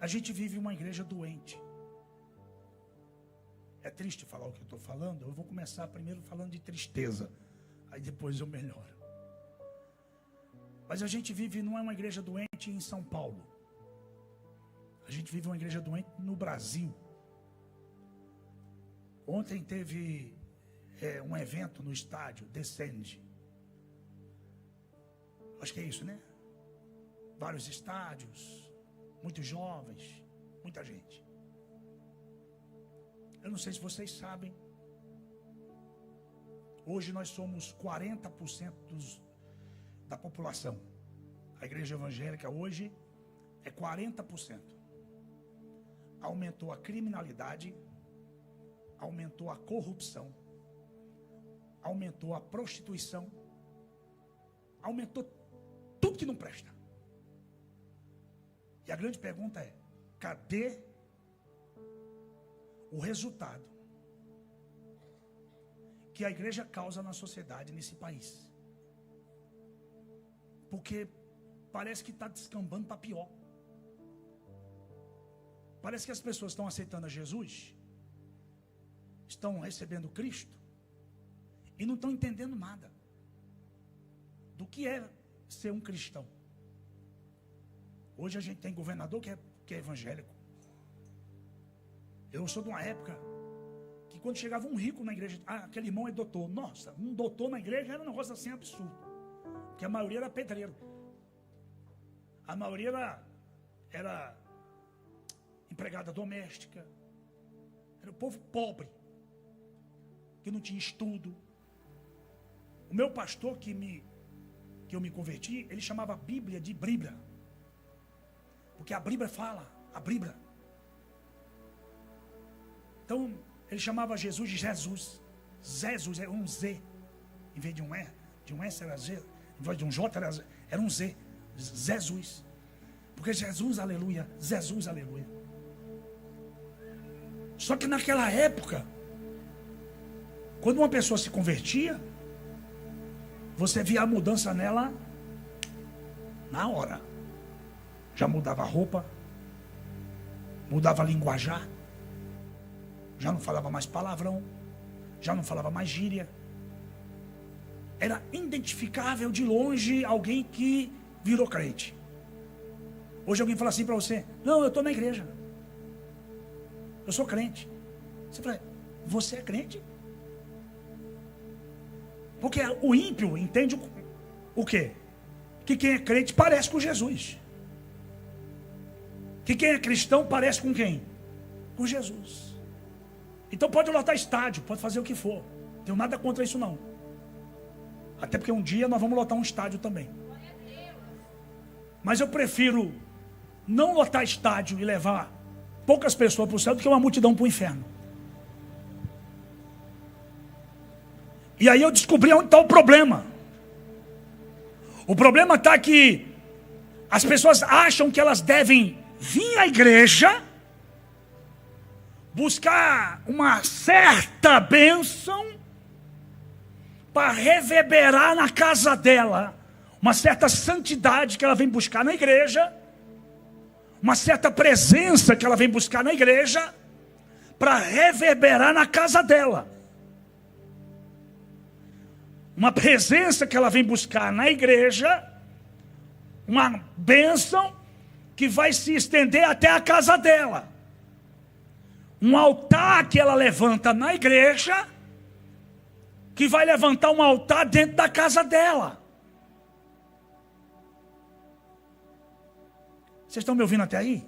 A gente vive uma igreja doente. É triste falar o que eu estou falando. Eu vou começar primeiro falando de tristeza. Aí depois eu melhoro. Mas a gente vive, não é uma igreja doente em São Paulo. A gente vive uma igreja doente no Brasil. Ontem teve um evento no estádio, Descende. Acho que é isso, né? Vários estádios, muitos jovens, muita gente. Eu não sei se vocês sabem. Hoje nós somos 40% da população. A igreja evangélica hoje é 40%. Aumentou a criminalidade, aumentou a corrupção, aumentou a prostituição, aumentou tudo que não presta. E a grande pergunta é: cadê o resultado que a igreja causa na sociedade, nesse país? Porque parece que está descambando para pior. Parece que as pessoas estão aceitando a Jesus, estão recebendo Cristo e não estão entendendo nada do que é ser um cristão. Hoje a gente tem governador que é evangélico. Eu sou de uma época que quando chegava um rico na igreja, aquele irmão é doutor. Nossa, um doutor na igreja era um negócio assim absurdo. Porque a maioria era pedreiro. A maioria era empregada doméstica. Era o povo pobre, que não tinha estudo. O meu pastor que eu me converti, ele chamava a Bíblia de Bíblia. Porque a Bíblia fala, a Bíblia. Então, ele chamava Jesus de Jesus. Jesus era um Z. Em vez de um E, de um S era Z. Em vez de um J era um Z. Jesus. Porque Jesus, aleluia. Jesus, aleluia. Só que naquela época, quando uma pessoa se convertia, você via a mudança nela na hora. Já mudava a roupa, mudava a linguajar, já não falava mais palavrão, já não falava mais gíria. Era identificável de longe alguém que virou crente. Hoje alguém fala assim para você: não, eu estou na igreja, eu sou crente. Você fala: você é crente? Porque o ímpio entende o quê? Que quem é crente parece com Jesus. Que quem é cristão parece com quem? Com Jesus. Então pode lotar estádio, pode fazer o que for. Não tenho nada contra isso não. Até porque um dia nós vamos lotar um estádio também. Mas eu prefiro não lotar estádio e levar poucas pessoas para o céu do que uma multidão para o inferno. E aí eu descobri onde está o problema. O problema está que as pessoas acham que elas devem vir à igreja, buscar uma certa bênção para reverberar na casa dela, uma certa santidade que ela vem buscar na igreja, uma certa presença que ela vem buscar na igreja, para reverberar na casa dela. Uma presença que ela vem buscar na igreja, uma bênção que vai se estender até a casa dela. Um altar que ela levanta na igreja, que vai levantar um altar dentro da casa dela. Vocês estão me ouvindo até aí?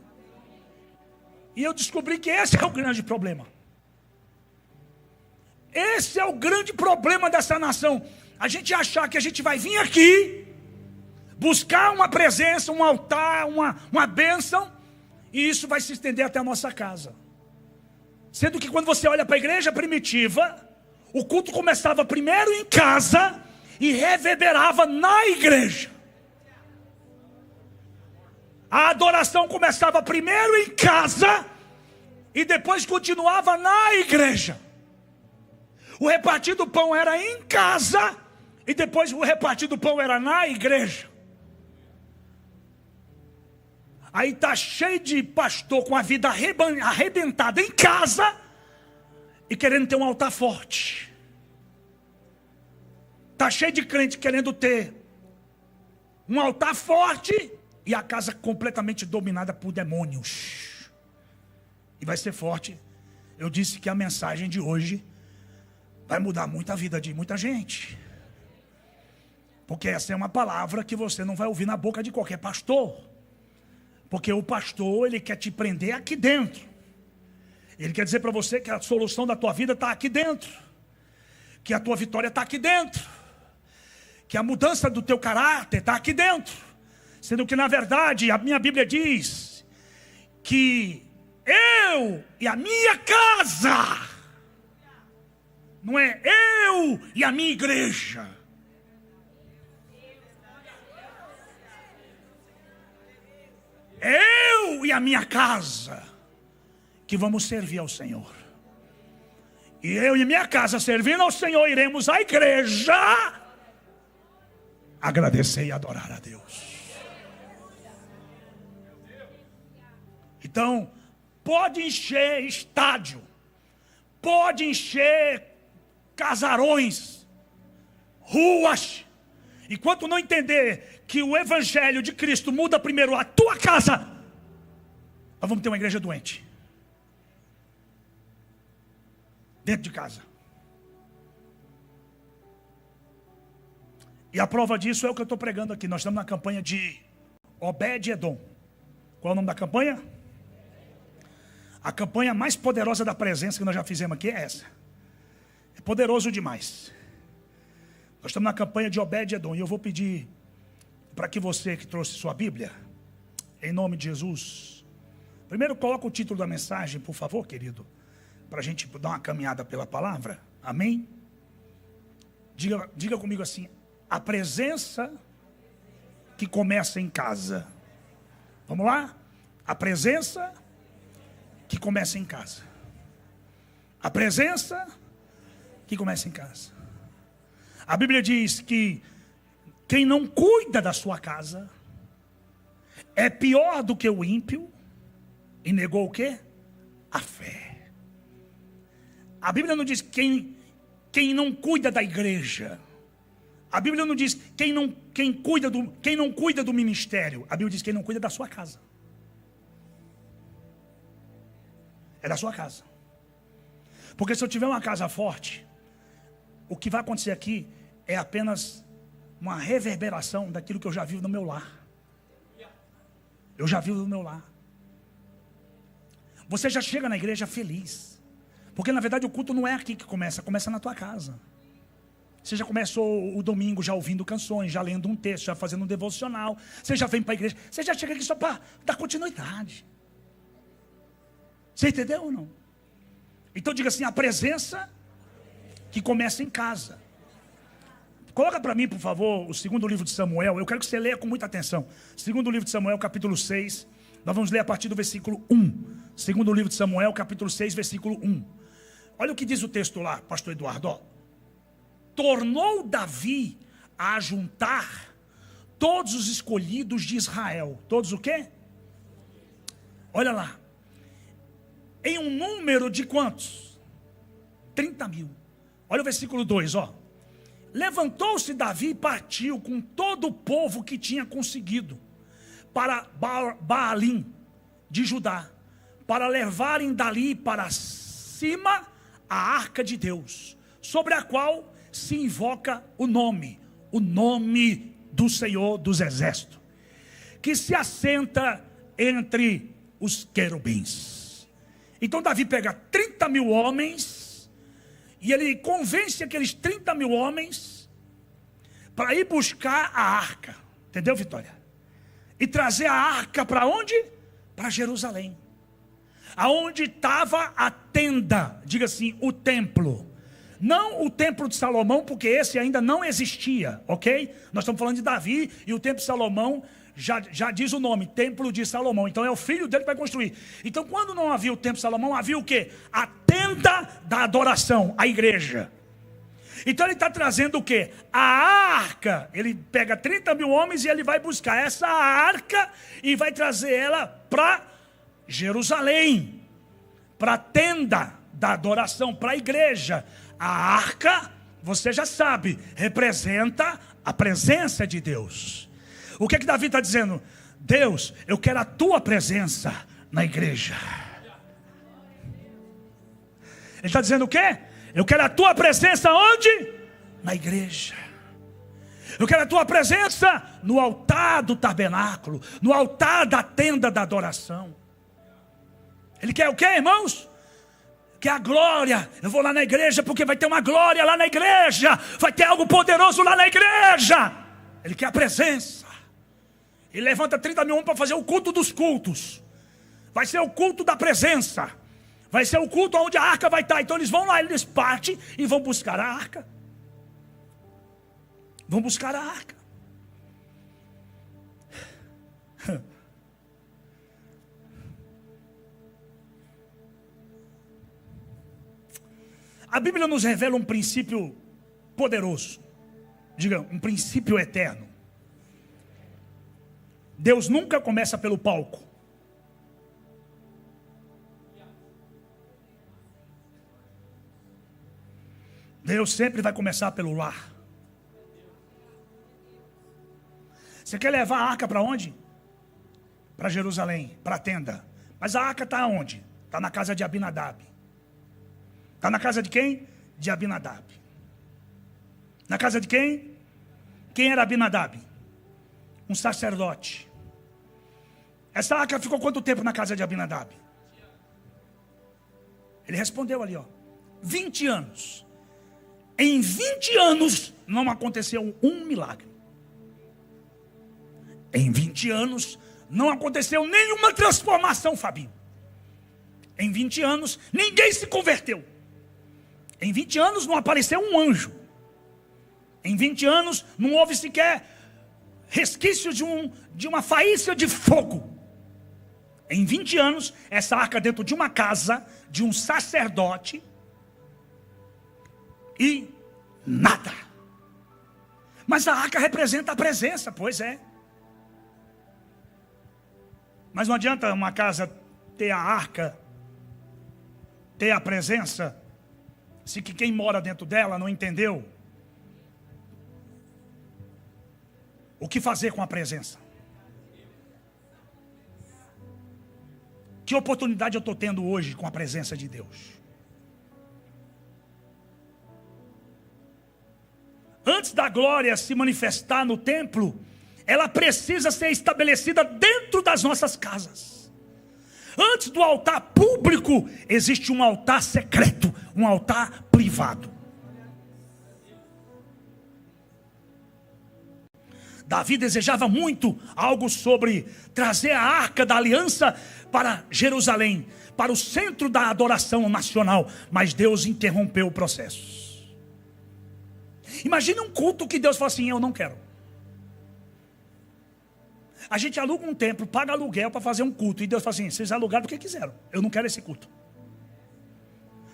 E eu descobri que esse é o grande problema. Esse é o grande problema dessa nação. A gente achar que a gente vai vir aqui, buscar uma presença, um altar, uma bênção, e isso vai se estender até a nossa casa. Sendo que quando você olha para a igreja primitiva, o culto começava primeiro em casa e reverberava na igreja. A adoração começava primeiro em casa e depois continuava na igreja. O repartir do pão era em casa e depois o repartir do pão era na igreja. Aí está cheio de pastor com a vida arrebentada em casa e querendo ter um altar forte. Está cheio de crente querendo ter um altar forte e a casa completamente dominada por demônios. E vai ser forte. Eu disse que a mensagem de hoje vai mudar muito a vida de muita gente. Porque essa é uma palavra que você não vai ouvir na boca de qualquer pastor. Porque o pastor, ele quer te prender aqui dentro. Ele quer dizer para você que a solução da tua vida está aqui dentro. Que a tua vitória está aqui dentro. Que a mudança do teu caráter está aqui dentro. Sendo que na verdade a minha Bíblia diz que eu e a minha casa, não é eu e a minha igreja. Eu e a minha casa que vamos servir ao Senhor. E eu e minha casa servindo ao Senhor, iremos à igreja agradecer e adorar a Deus. Então, pode encher estádio, pode encher casarões, ruas. Enquanto não entender que o evangelho de Cristo muda primeiro a tua casa, nós vamos ter uma igreja doente. Dentro de casa. E a prova disso é o que eu estou pregando aqui. Nós estamos na campanha de Obed-Edom. Qual é o nome da campanha? A campanha mais poderosa da presença que nós já fizemos aqui é essa. É poderoso demais. Nós estamos na campanha de Obed-Edom. E eu vou pedir para que você que trouxe sua Bíblia, em nome de Jesus, primeiro coloca o título da mensagem, por favor, querido, para a gente dar uma caminhada pela palavra. Amém? Diga comigo assim: a presença que começa em casa. Vamos lá? A presença que começa em casa. A presença que começa em casa. A Bíblia diz que quem não cuida da sua casa é pior do que o ímpio e negou o quê? A fé. A Bíblia não diz quem não cuida da igreja. A Bíblia não diz quem não cuida do ministério. A Bíblia diz quem não cuida da sua casa. É da sua casa. Porque se eu tiver uma casa forte, o que vai acontecer aqui é apenas uma reverberação daquilo que eu já vivo no meu lar. Eu já vivo no meu lar. Você já chega na igreja feliz. Porque na verdade o culto não é aqui que começa na tua casa. Você já começou o domingo já ouvindo canções, já lendo um texto, já fazendo um devocional. Você já vem para a igreja, você já chega aqui só para dar continuidade. Você entendeu ou não? Então diga assim: a presença que começa em casa. Coloca para mim, por favor, o segundo livro de Samuel. Eu quero que você leia com muita atenção. Segundo livro de Samuel, capítulo 6. Nós vamos ler a partir do versículo 1. Segundo livro de Samuel, capítulo 6, versículo 1. Olha o que diz o texto lá, pastor Eduardo. Ó. Tornou Davi a ajuntar todos os escolhidos de Israel. Todos o quê? Olha lá. Em um número de quantos? 30.000. Olha o versículo 2, ó. Levantou-se Davi e partiu com todo o povo que tinha conseguido para Baalim de Judá, para levarem dali para cima a arca de Deus, sobre a qual se invoca o nome do Senhor dos Exércitos, que se assenta entre os querubins. Então Davi pega 30.000 homens e ele convence aqueles 30.000 homens para ir buscar a arca. Entendeu, Vitória? E trazer a arca para onde? Para Jerusalém. Aonde estava a tenda, diga assim, o templo. Não o templo de Salomão, porque esse ainda não existia, ok? Nós estamos falando de Davi e o templo de Salomão já diz o nome, templo de Salomão. Então é o filho dele que vai construir. Então quando não havia o templo de Salomão, havia o quê? A tenda da adoração, a igreja. Então ele está trazendo o quê? A arca. Ele pega 30 mil homens e ele vai buscar essa arca e vai trazer ela para Jerusalém, para a tenda da adoração, para a igreja. A arca, você já sabe, representa a presença de Deus. O que Davi está dizendo? Deus, eu quero a tua presença na igreja. Ele está dizendo o quê? Eu quero a tua presença onde? Na igreja. Eu quero a tua presença no altar do tabernáculo, no altar da tenda da adoração. Ele quer o quê, irmãos? Quer a glória. Eu vou lá na igreja porque vai ter uma glória lá na igreja. Vai ter algo poderoso lá na igreja. Ele quer a presença. Ele levanta 30 mil homens para fazer o culto dos cultos. Vai ser o culto da presença. Vai ser o culto onde a arca vai estar. Então eles vão lá, eles partem e vão buscar a arca. Vão buscar a arca. A Bíblia nos revela um princípio poderoso. Diga, um princípio eterno. Deus nunca começa pelo palco. Deus sempre vai começar pelo lar. Você quer levar a arca para onde? Para Jerusalém, para a tenda. Mas a arca está onde? Está na casa de Abinadab. Está na casa de quem? De Abinadab. Na casa de quem? Quem era Abinadab? Um sacerdote. Essa arca ficou quanto tempo na casa de Abinadab? Ele respondeu ali, 20 anos. Em 20 anos não aconteceu um milagre. Em 20 anos não aconteceu nenhuma transformação, Fabinho. Em 20 anos ninguém se converteu. Em 20 anos não apareceu um anjo. Em 20 anos não houve sequer resquício de uma faísca de fogo. Em 20 anos, essa arca dentro de uma casa, de um sacerdote, e nada. Mas a arca representa a presença, pois é. Mas não adianta uma casa ter a arca, ter a presença, se que quem mora dentro dela não entendeu o que fazer com a presença. Que oportunidade eu estou tendo hoje com a presença de Deus? Antes da glória se manifestar no templo, ela precisa ser estabelecida dentro das nossas casas. Antes do altar público, existe um altar secreto, um altar privado. Davi desejava muito algo sobre trazer a arca da aliança para Jerusalém, para o centro da adoração nacional, mas Deus interrompeu o processo. Imagine um culto que Deus fala assim: eu não quero. A gente aluga um templo, paga aluguel para fazer um culto, e Deus fala assim: vocês alugaram porque quiseram, eu não quero esse culto.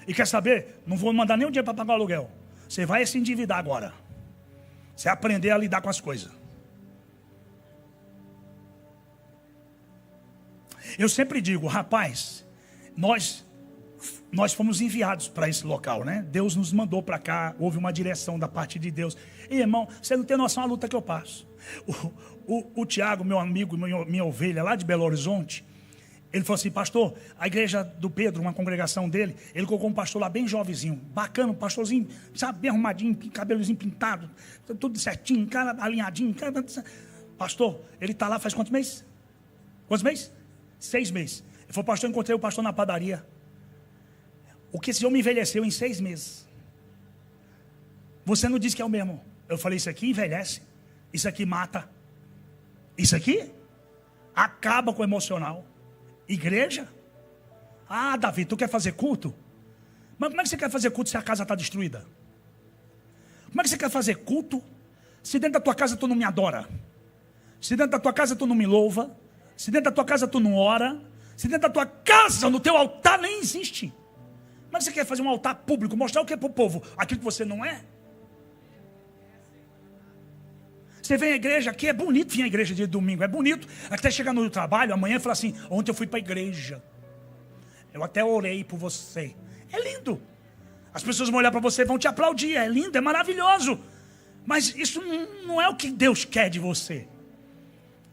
E quer saber? Não vou mandar nem um dinheiro para pagar o aluguel. Você vai se endividar agora. Você aprender a lidar com as coisas. Eu sempre digo, rapaz, nós fomos enviados para esse local, né? Deus nos mandou para cá, houve uma direção da parte de Deus. E irmão, você não tem noção da luta que eu passo. O Tiago, meu amigo, minha ovelha lá de Belo Horizonte, ele falou assim: pastor, a igreja do Pedro, uma congregação dele, ele colocou um pastor lá bem jovenzinho, bacana, um pastorzinho, sabe, bem arrumadinho, cabelozinho pintado, tudo certinho, cara alinhadinho, cara... Pastor, ele está lá faz quantos meses? Quantos meses? 6 meses. Ele falou: pastor, encontrei o pastor na padaria. O que esse homem envelheceu em 6 meses. Você não disse que é o mesmo. Eu falei: isso aqui envelhece, isso aqui mata, isso aqui acaba com o emocional. Igreja? Ah, Davi, tu quer fazer culto? Mas como é que você quer fazer culto se a casa está destruída? Como é que você quer fazer culto se dentro da tua casa tu não me adora? Se dentro da tua casa tu não me louva? Se dentro da tua casa tu não ora? Se dentro da tua casa, no teu altar nem existe? Como é que você quer fazer um altar público? Mostrar o que para o povo? Aquilo que você não é? Você vem à igreja aqui, é bonito vir à igreja de domingo, é bonito. Até chegar no trabalho, amanhã, e falar assim: ontem eu fui para a igreja, eu até orei por você. É lindo. As pessoas vão olhar para você e vão te aplaudir. É lindo, é maravilhoso. Mas isso não é o que Deus quer de você.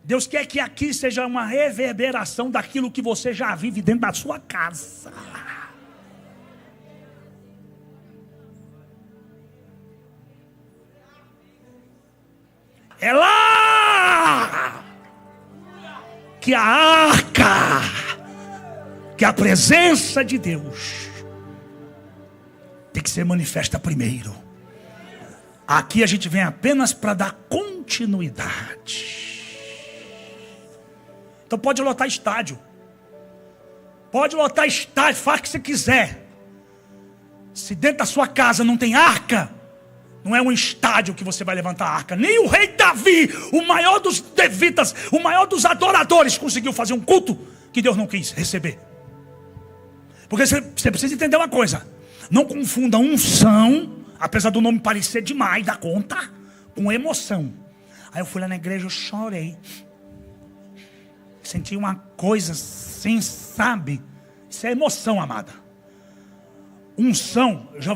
Deus quer que aqui seja uma reverberação daquilo que você já vive dentro da sua casa. É lá que a arca, que a presença de Deus tem que ser manifesta primeiro. Aqui a gente vem apenas para dar continuidade. Então pode lotar estádio. Pode lotar estádio, faz o que você quiser. Se dentro da sua casa não tem arca, não é um estádio que você vai levantar a arca. Nem o rei Davi, o maior dos levitas, o maior dos adoradores, conseguiu fazer um culto que Deus não quis receber. Porque você precisa entender uma coisa: não confunda unção, apesar do nome parecer demais da conta, com emoção. Aí eu fui lá na igreja, eu chorei. Senti uma coisa assim, sabe? Isso é emoção, amada. Unção, já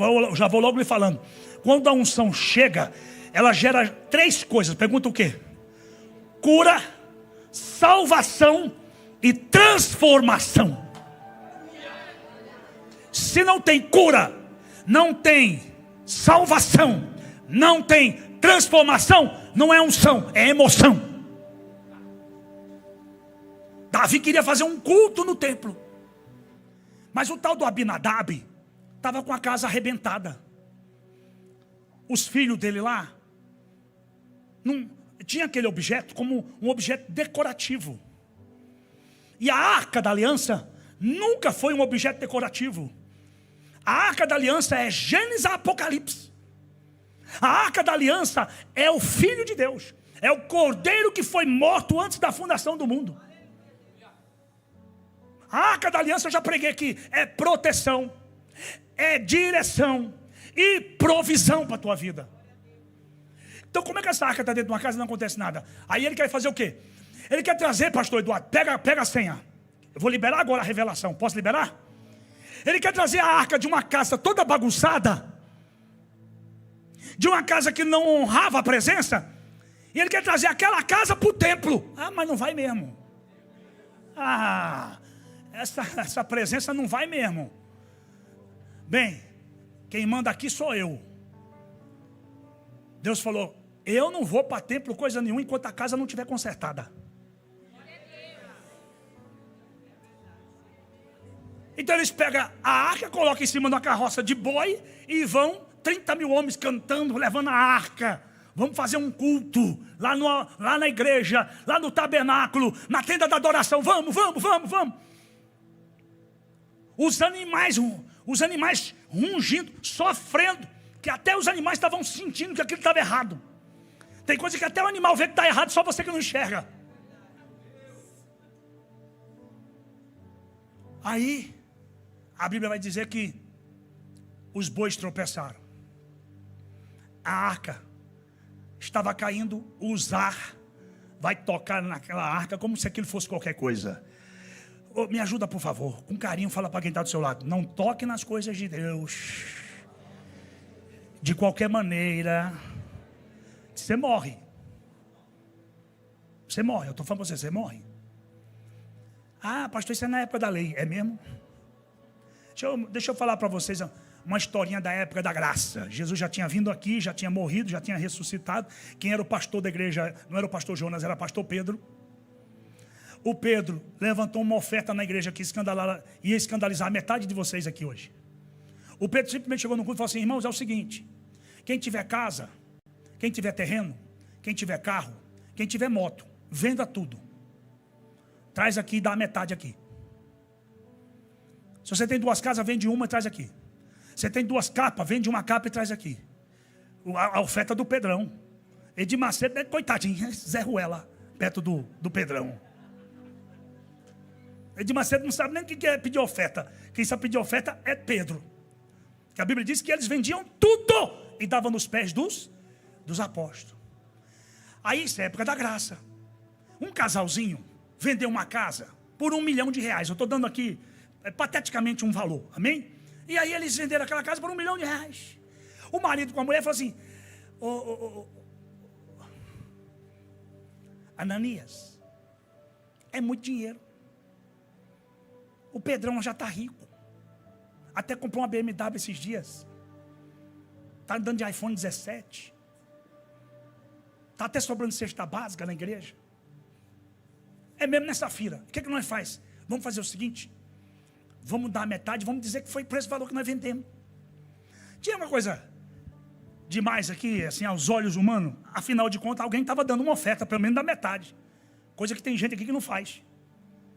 vou logo lhe falando. Quando a unção chega, ela gera 3 coisas. Pergunta o quê? Cura, salvação e transformação. Se não tem cura, não tem salvação, não tem transformação, não é unção, é emoção. Davi queria fazer um culto no templo, mas o tal do Abinadab estava com a casa arrebentada. Os filhos dele lá não tinha aquele objeto como um objeto decorativo. E a arca da aliança nunca foi um objeto decorativo. A arca da aliança é Gênesis a Apocalipse. A arca da aliança é o Filho de Deus, é o Cordeiro que foi morto antes da fundação do mundo. A arca da aliança, eu já preguei aqui, é proteção, é direção e provisão para a tua vida. Então como é que essa arca está dentro de uma casa e não acontece nada? Aí ele quer fazer o quê? Ele quer trazer, pastor Eduardo, pega a senha. Eu vou liberar agora a revelação, posso liberar? Ele quer trazer a arca de uma casa toda bagunçada, de uma casa que não honrava a presença, e ele quer trazer aquela casa para o templo. Ah, mas não vai mesmo. Ah, essa presença não vai mesmo. Bem, quem manda aqui sou eu. Deus falou: eu não vou para templo coisa nenhuma enquanto a casa não estiver consertada. Então eles pegam a arca, colocam em cima de uma carroça de boi e vão, 30 mil homens cantando, levando a arca. Vamos fazer um culto lá na igreja, lá no tabernáculo, na tenda da adoração. Vamos. Os animais rungindo, sofrendo, que até os animais estavam sentindo que aquilo estava errado. Tem coisa que até o animal vê que está errado, só você que não enxerga. Aí a Bíblia vai dizer que os bois tropeçaram. A arca estava caindo, Uzar vai tocar naquela arca como se aquilo fosse qualquer coisa. Oh, me ajuda, por favor, com carinho, fala para quem está do seu lado: não toque nas coisas de Deus. De qualquer maneira, você morre. Você morre, eu estou falando para você morre. Ah, pastor, isso é na época da lei, é mesmo? Deixa eu falar para vocês uma historinha da época da graça. Jesus já tinha vindo aqui, já tinha morrido, já tinha ressuscitado. Quem era o pastor da igreja? Não era o pastor Jonas, era o pastor Pedro. O Pedro levantou uma oferta na igreja que ia escandalizar metade de vocês aqui hoje. O Pedro simplesmente chegou no culto e falou assim: irmãos, é o seguinte, quem tiver casa, quem tiver terreno, quem tiver carro, quem tiver moto, venda tudo. Traz aqui e dá a metade aqui. Se você tem 2 casas, vende uma e traz aqui. Você tem 2 capas, vende uma capa e traz aqui. A oferta do Pedrão. Edir Macedo, coitadinho, Zé Ruela, perto do Pedrão. Edir Macedo não sabe nem o que é pedir oferta. Quem sabe pedir oferta é Pedro. Que a Bíblia diz que eles vendiam tudo e davam nos pés dos apóstolos. Aí isso é época da graça. Um casalzinho vendeu uma casa por R$1 milhão. Eu estou dando aqui pateticamente um valor, amém? E aí eles venderam aquela casa por R$1 milhão. O marido com a mulher falou assim: Ananias, é muito dinheiro. O Pedrão já está rico. Até comprou uma BMW esses dias. Está andando de iPhone 17. Está até sobrando cesta básica na igreja. É mesmo nessa fila. O que nós faz? Vamos fazer o seguinte: vamos dar a metade, vamos dizer que foi por esse valor que nós vendemos. Tinha uma coisa demais aqui, assim, aos olhos humanos. Afinal de contas, alguém estava dando uma oferta, pelo menos da metade. Coisa que tem gente aqui que não faz.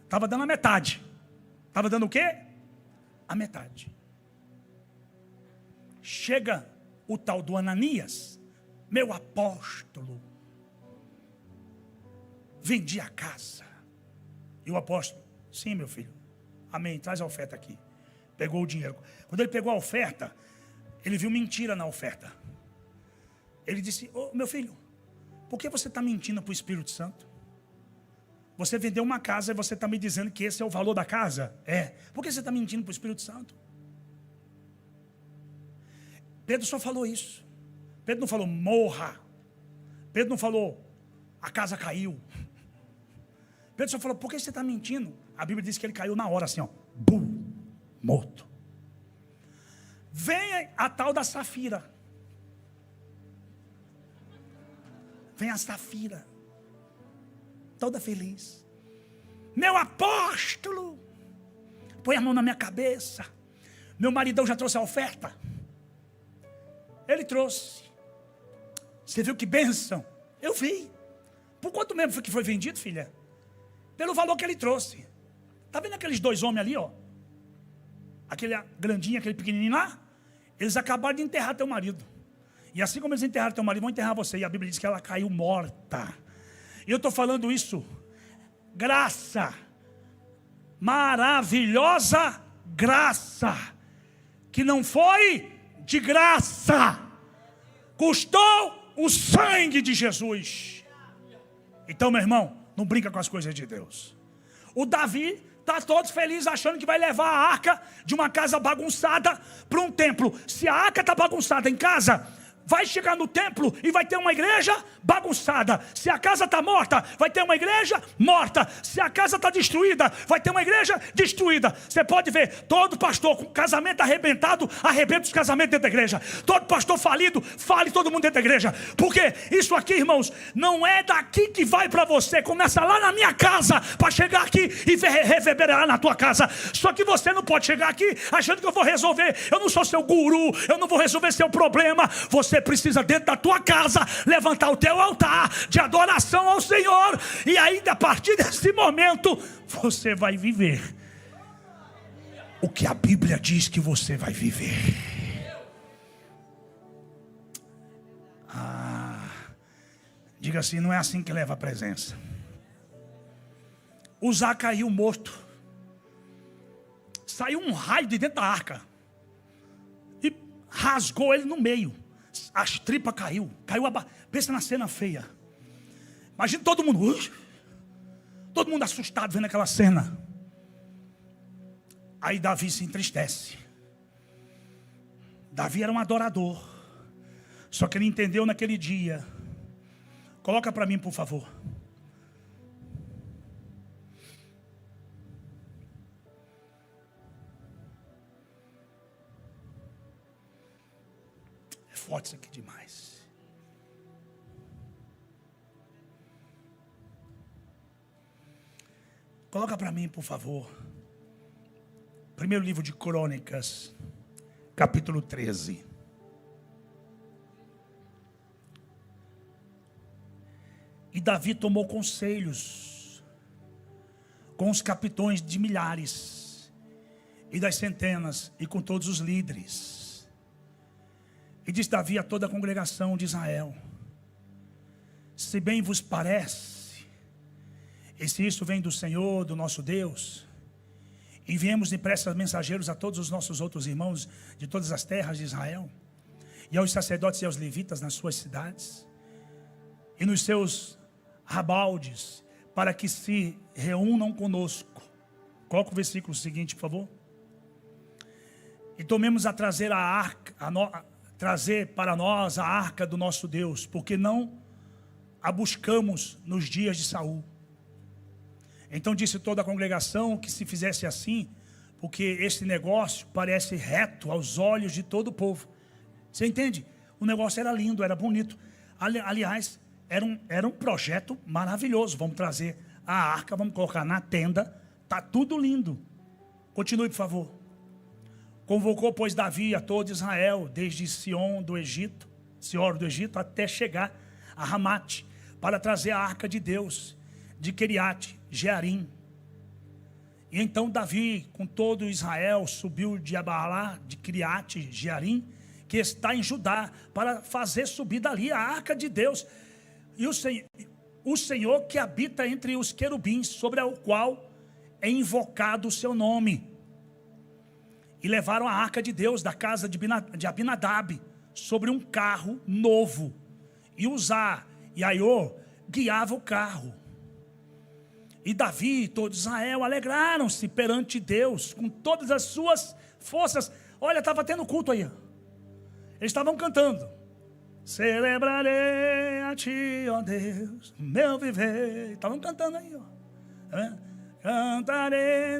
Estava dando a metade. Estava dando o quê? A metade. Chega o tal do Ananias, meu apóstolo, vendi a casa. E o apóstolo: sim, meu filho, amém, traz a oferta aqui. Pegou o dinheiro. Quando ele pegou a oferta, ele viu mentira na oferta. Ele disse: meu filho, por que você está mentindo para o Espírito Santo? Você vendeu uma casa e você está me dizendo que esse é o valor da casa? É. Por que você está mentindo para o Espírito Santo? Pedro só falou isso. Pedro não falou morra. Pedro não falou a casa caiu. Pedro só falou: por que você está mentindo? A Bíblia diz que ele caiu na hora assim, ó, bum, morto. Vem a tal da Safira. Vem a Safira, toda feliz: meu apóstolo, põe a mão na minha cabeça, meu maridão já trouxe a oferta. Ele trouxe. Você viu que bênção? Eu vi. Por quanto mesmo que foi vendido, filha? Pelo valor que ele trouxe. Está vendo aqueles dois homens ali, ó? Aquele grandinho, aquele pequenininho lá? Eles acabaram de enterrar teu marido. E assim como eles enterraram teu marido, vão enterrar você. E a Bíblia diz que ela caiu morta. E eu estou falando isso. Graça. Maravilhosa graça. Que não foi de graça. Custou o sangue de Jesus. Então, meu irmão, não brinca com as coisas de Deus. O Davi está todo feliz achando que vai levar a arca de uma casa bagunçada para um templo. Se a arca está bagunçada em casa, vai chegar no templo e vai ter uma igreja bagunçada. Se a casa está morta, vai ter uma igreja morta. Se a casa está destruída, vai ter uma igreja destruída. Você pode ver, todo pastor com casamento arrebentado, arrebenta os casamentos dentro da igreja. Todo pastor falido, fale todo mundo dentro da igreja. Porque isso aqui, irmãos, não é daqui que vai para você. Começa lá na minha casa, para chegar aqui e reverberar na tua casa. Só que você não pode chegar aqui achando que eu vou resolver. Eu não sou seu guru, eu não vou resolver seu problema. Você precisa, dentro da tua casa, levantar o teu altar de adoração ao Senhor. E ainda a partir desse momento, você vai viver o que a Bíblia diz que você vai viver. Diga assim: não é assim que leva a presença. Uzá caiu morto. Saiu um raio de dentro da arca e rasgou ele no meio. As tripas caiu. Pensa na cena feia. Imagina todo mundo. Todo mundo assustado vendo aquela cena. Aí Davi se entristece. Davi era um adorador. Só que ele entendeu naquele dia. Coloca para mim, por favor. É forte isso aqui demais. Coloca para mim, por favor. Primeiro livro de Crônicas, capítulo 13. E Davi tomou conselhos com os capitões de milhares e das centenas e com todos os líderes. E diz Davi a toda a congregação de Israel: se bem vos parece, e se isso vem do Senhor, do nosso Deus, enviemos depressa mensageiros a todos os nossos outros irmãos de todas as terras de Israel, e aos sacerdotes e aos levitas nas suas cidades, e nos seus arrabaldes, para que se reúnam conosco. Coloca o versículo seguinte, por favor. E tomemos a trazer a arca, trazer para nós a arca do nosso Deus, porque não a buscamos nos dias de Saul. Então disse toda a congregação que se fizesse assim, porque esse negócio parece reto aos olhos de todo o povo. Você entende? O negócio era lindo, era bonito. Aliás, era um projeto maravilhoso. Vamos trazer a arca, vamos colocar na tenda. Está tudo lindo. Continue, por favor. Convocou, pois, Davi a todo Israel, desde Sior do Egito, até chegar a Ramate, para trazer a arca de Deus, de Queriate Jearim. E então Davi, com todo Israel, subiu de Abalá, de Queriate Jearim, que está em Judá, para fazer subir dali a arca de Deus. E o Senhor que habita entre os querubins, sobre o qual é invocado o seu nome. E levaram a arca de Deus da casa de Abinadab sobre um carro novo. E Uzá e Aiô guiavam o carro. E Davi e todo Israel alegraram-se perante Deus com todas as suas forças. Olha, estava tendo culto aí. Eles estavam cantando. Celebrarei a ti, ó Deus, meu viver. Estavam cantando aí, ó. Cantarei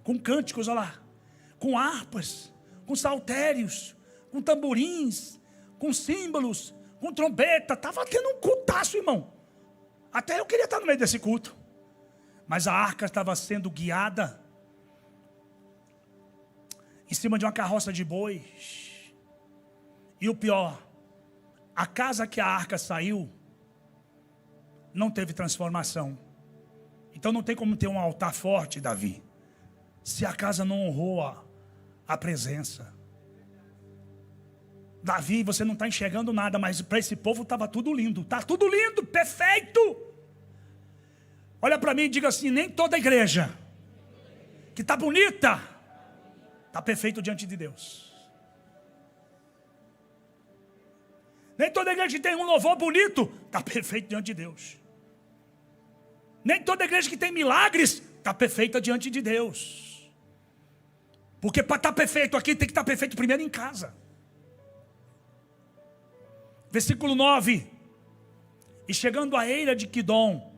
com cânticos, olha lá, com harpas, com saltérios, com tamborins, com símbolos, com trombeta. Estava tendo um cultaço, irmão. Até eu queria estar no meio desse culto. Mas a arca estava sendo guiada em cima de uma carroça de bois. E o pior, a casa que a arca saiu não teve transformação. Então não tem como ter um altar forte, Davi, se a casa não honrou a presença. Davi, você não está enxergando nada, mas para esse povo estava tudo lindo. Está tudo lindo, perfeito. Olha para mim e diga assim: nem toda igreja que está bonita está perfeito diante de Deus. Nem toda igreja que tem um louvor bonito está perfeito diante de Deus. Nem toda igreja que tem milagres está perfeita diante de Deus. Porque para estar perfeito aqui tem que estar perfeito primeiro em casa. Versículo 9. E chegando à eira de Quidom,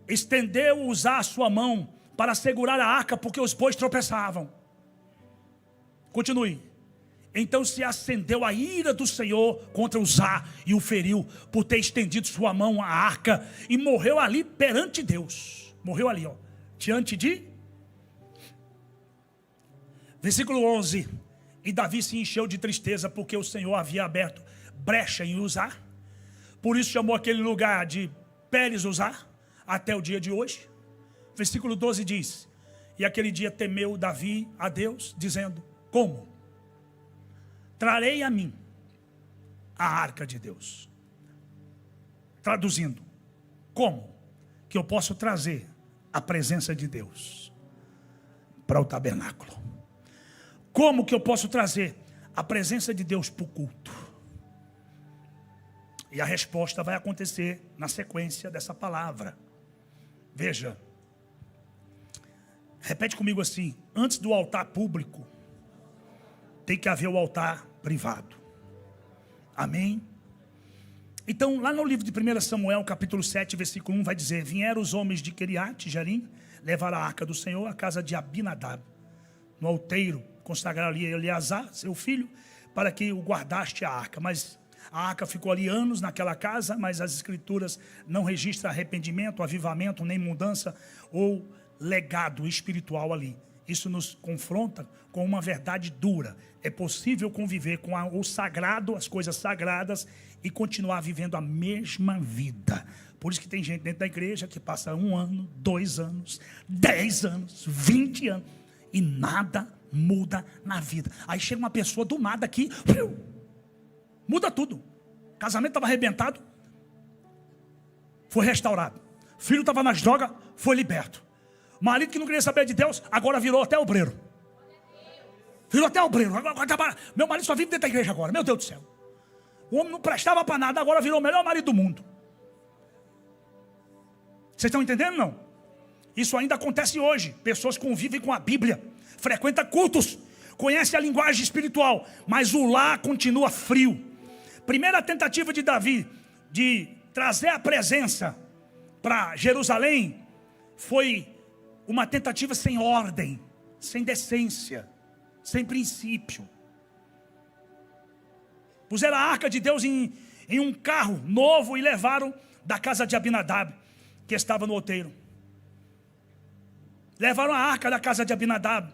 estendeu Uzá a sua mão para segurar a arca, porque os bois tropeçavam. Continue. Então se acendeu a ira do Senhor contra Uzá e o feriu por ter estendido sua mão à arca, e morreu ali perante Deus. Morreu ali, ó, diante de... Versículo 11. E Davi se encheu de tristeza, porque o Senhor havia aberto brecha em Uzá. Por isso chamou aquele lugar de Pérez Uzá, até o dia de hoje. Versículo 12 diz: e aquele dia temeu Davi a Deus, dizendo: como? Trarei a mim a arca de Deus. Traduzindo, como que eu posso trazer a presença de Deus para o tabernáculo? Como que eu posso trazer a presença de Deus para o culto? E a resposta vai acontecer na sequência dessa palavra. Veja, repete comigo assim: antes do altar público, tem que haver o altar privado. Amém? Então, lá no livro de 1 Samuel, capítulo 7, versículo 1, vai dizer: vieram os homens de Queriate Jearim, levaram a arca do Senhor à casa de Abinadab, no alteiro, consagraram ali Eleazar, seu filho, para que o guardaste a arca. Mas a arca ficou ali anos naquela casa, mas as escrituras não registram arrependimento, avivamento, nem mudança ou legado espiritual ali. Isso nos confronta com uma verdade dura. É possível conviver com o sagrado, as coisas sagradas, e continuar vivendo a mesma vida. Por isso que tem gente dentro da igreja que passa 1 ano, 2 anos, 10 anos, 20 anos, e nada muda na vida. Aí chega uma pessoa do nada aqui, muda tudo. O casamento estava arrebentado, foi restaurado. O filho estava nas drogas, foi liberto. O marido que não queria saber de Deus, agora virou até obreiro. Virou até obreiro. Meu marido só vive dentro da igreja agora, meu Deus do céu. O homem não prestava para nada, agora virou o melhor marido do mundo. Vocês estão entendendo, não? Isso ainda acontece hoje. Pessoas convivem com a Bíblia, frequentam cultos, conhecem a linguagem espiritual, mas o lar continua frio. Primeira tentativa de Davi de trazer a presença para Jerusalém foi uma tentativa sem ordem, sem decência, sem princípio. Puseram a arca de Deus em um carro novo e levaram da casa de Abinadab, que estava no outeiro. Levaram a arca da casa de Abinadab,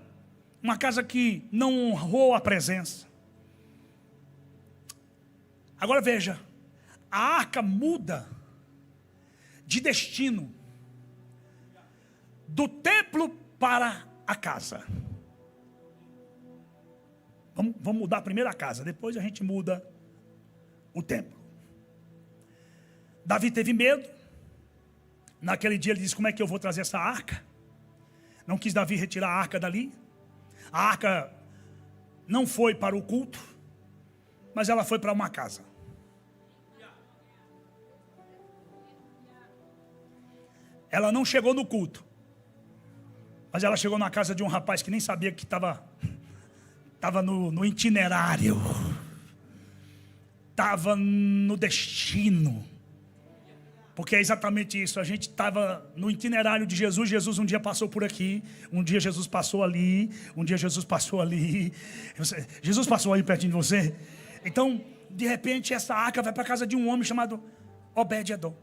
uma casa que não honrou a presença. Agora veja, a arca muda de destino do templo para a casa. Vamos mudar primeiro a casa, depois a gente muda o templo. Davi teve medo. Naquele dia ele disse: como é que eu vou trazer essa arca? Não quis Davi retirar a arca dali. A arca não foi para o culto, mas ela foi para uma casa. Ela não chegou no culto, mas ela chegou na casa de um rapaz que nem sabia que estava no itinerário, estava no destino. Porque é exatamente isso, a gente estava no itinerário de Jesus. Jesus um dia passou por aqui, um dia Jesus passou ali, um dia Jesus passou ali. Jesus passou aí pertinho de você. Então, de repente, essa arca vai para a casa de um homem chamado Obed-edom.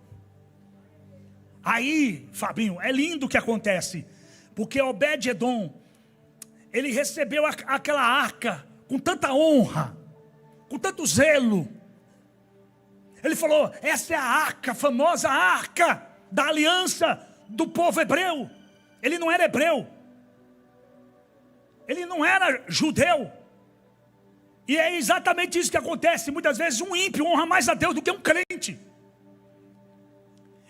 Aí, Fabinho, é lindo o que acontece, porque Obed-edom, ele recebeu aquela arca com tanta honra, com tanto zelo. Ele falou: essa é a arca, a famosa arca da aliança do povo hebreu. Ele não era hebreu, ele não era judeu. E é exatamente isso que acontece. Muitas vezes um ímpio honra mais a Deus do que um crente.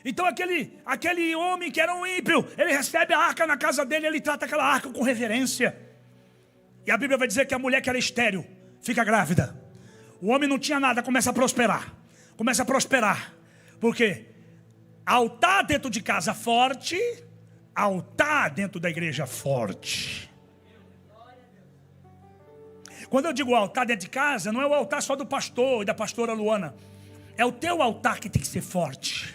Então aquele homem que era um ímpio, ele recebe a arca na casa dele, ele trata aquela arca com reverência. E a Bíblia vai dizer que a mulher que era estéril fica grávida. O homem não tinha nada, começa a prosperar. Começa a prosperar. Por quê? Altar dentro de casa forte, altar dentro da igreja forte. Quando eu digo altar dentro de casa, não é o altar só do pastor e da pastora Luana. É o teu altar que tem que ser forte.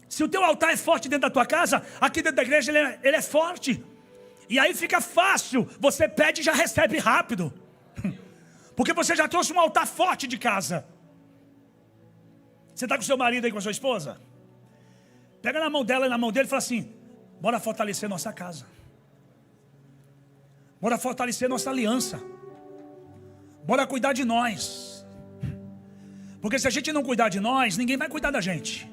Se o teu altar é forte dentro da tua casa, aqui dentro da igreja ele é forte. E aí fica fácil, você pede e já recebe rápido. Porque você já trouxe um altar forte de casa. Você está com seu marido aí, com a sua esposa? Pega na mão dela e na mão dele e fala assim: bora fortalecer nossa casa. Bora fortalecer nossa aliança. Bora cuidar de nós. Porque se a gente não cuidar de nós, ninguém vai cuidar da gente.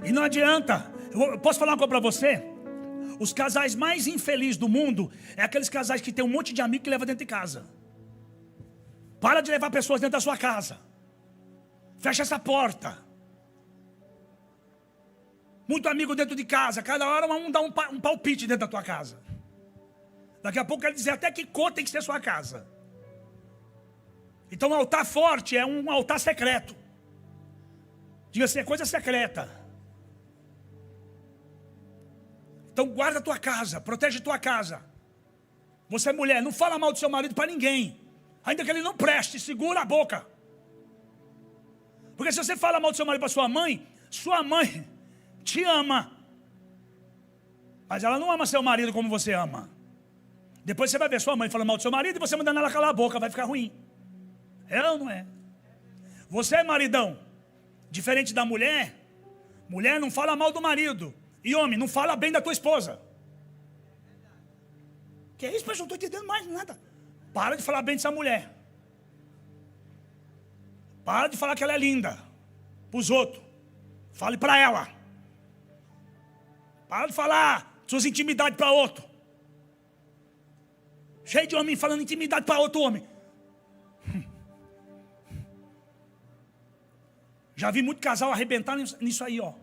E não adianta. Eu posso falar uma coisa para você? Os casais mais infelizes do mundo é aqueles casais que tem um monte de amigo que leva dentro de casa. Para de levar pessoas dentro da sua casa. Fecha essa porta. Muito amigo dentro de casa. Cada hora um dá um palpite dentro da tua casa. Daqui a pouco quer dizer até que cor tem que ser sua casa. Então um altar forte é um altar secreto. Diga assim, é coisa secreta. Então guarda a tua casa, protege a tua casa. Você é mulher, não fala mal do seu marido para ninguém. Ainda que ele não preste, segura a boca. Porque se você fala mal do seu marido para sua mãe te ama. Mas ela não ama seu marido como você ama. Depois você vai ver sua mãe falando mal do seu marido e você mandando ela calar a boca, vai ficar ruim. É ou não é? Você, maridão, diferente da mulher, mulher não fala mal do marido. E homem, não fala bem da tua esposa. Que é isso, mas eu não estou entendendo mais nada. Para de falar bem dessa mulher. Para de falar que ela é linda para os outros. Fale para ela. Para de falar suas intimidades para outro. Cheio de homem falando intimidade para outro homem. Já vi muito casal arrebentar nisso aí, ó.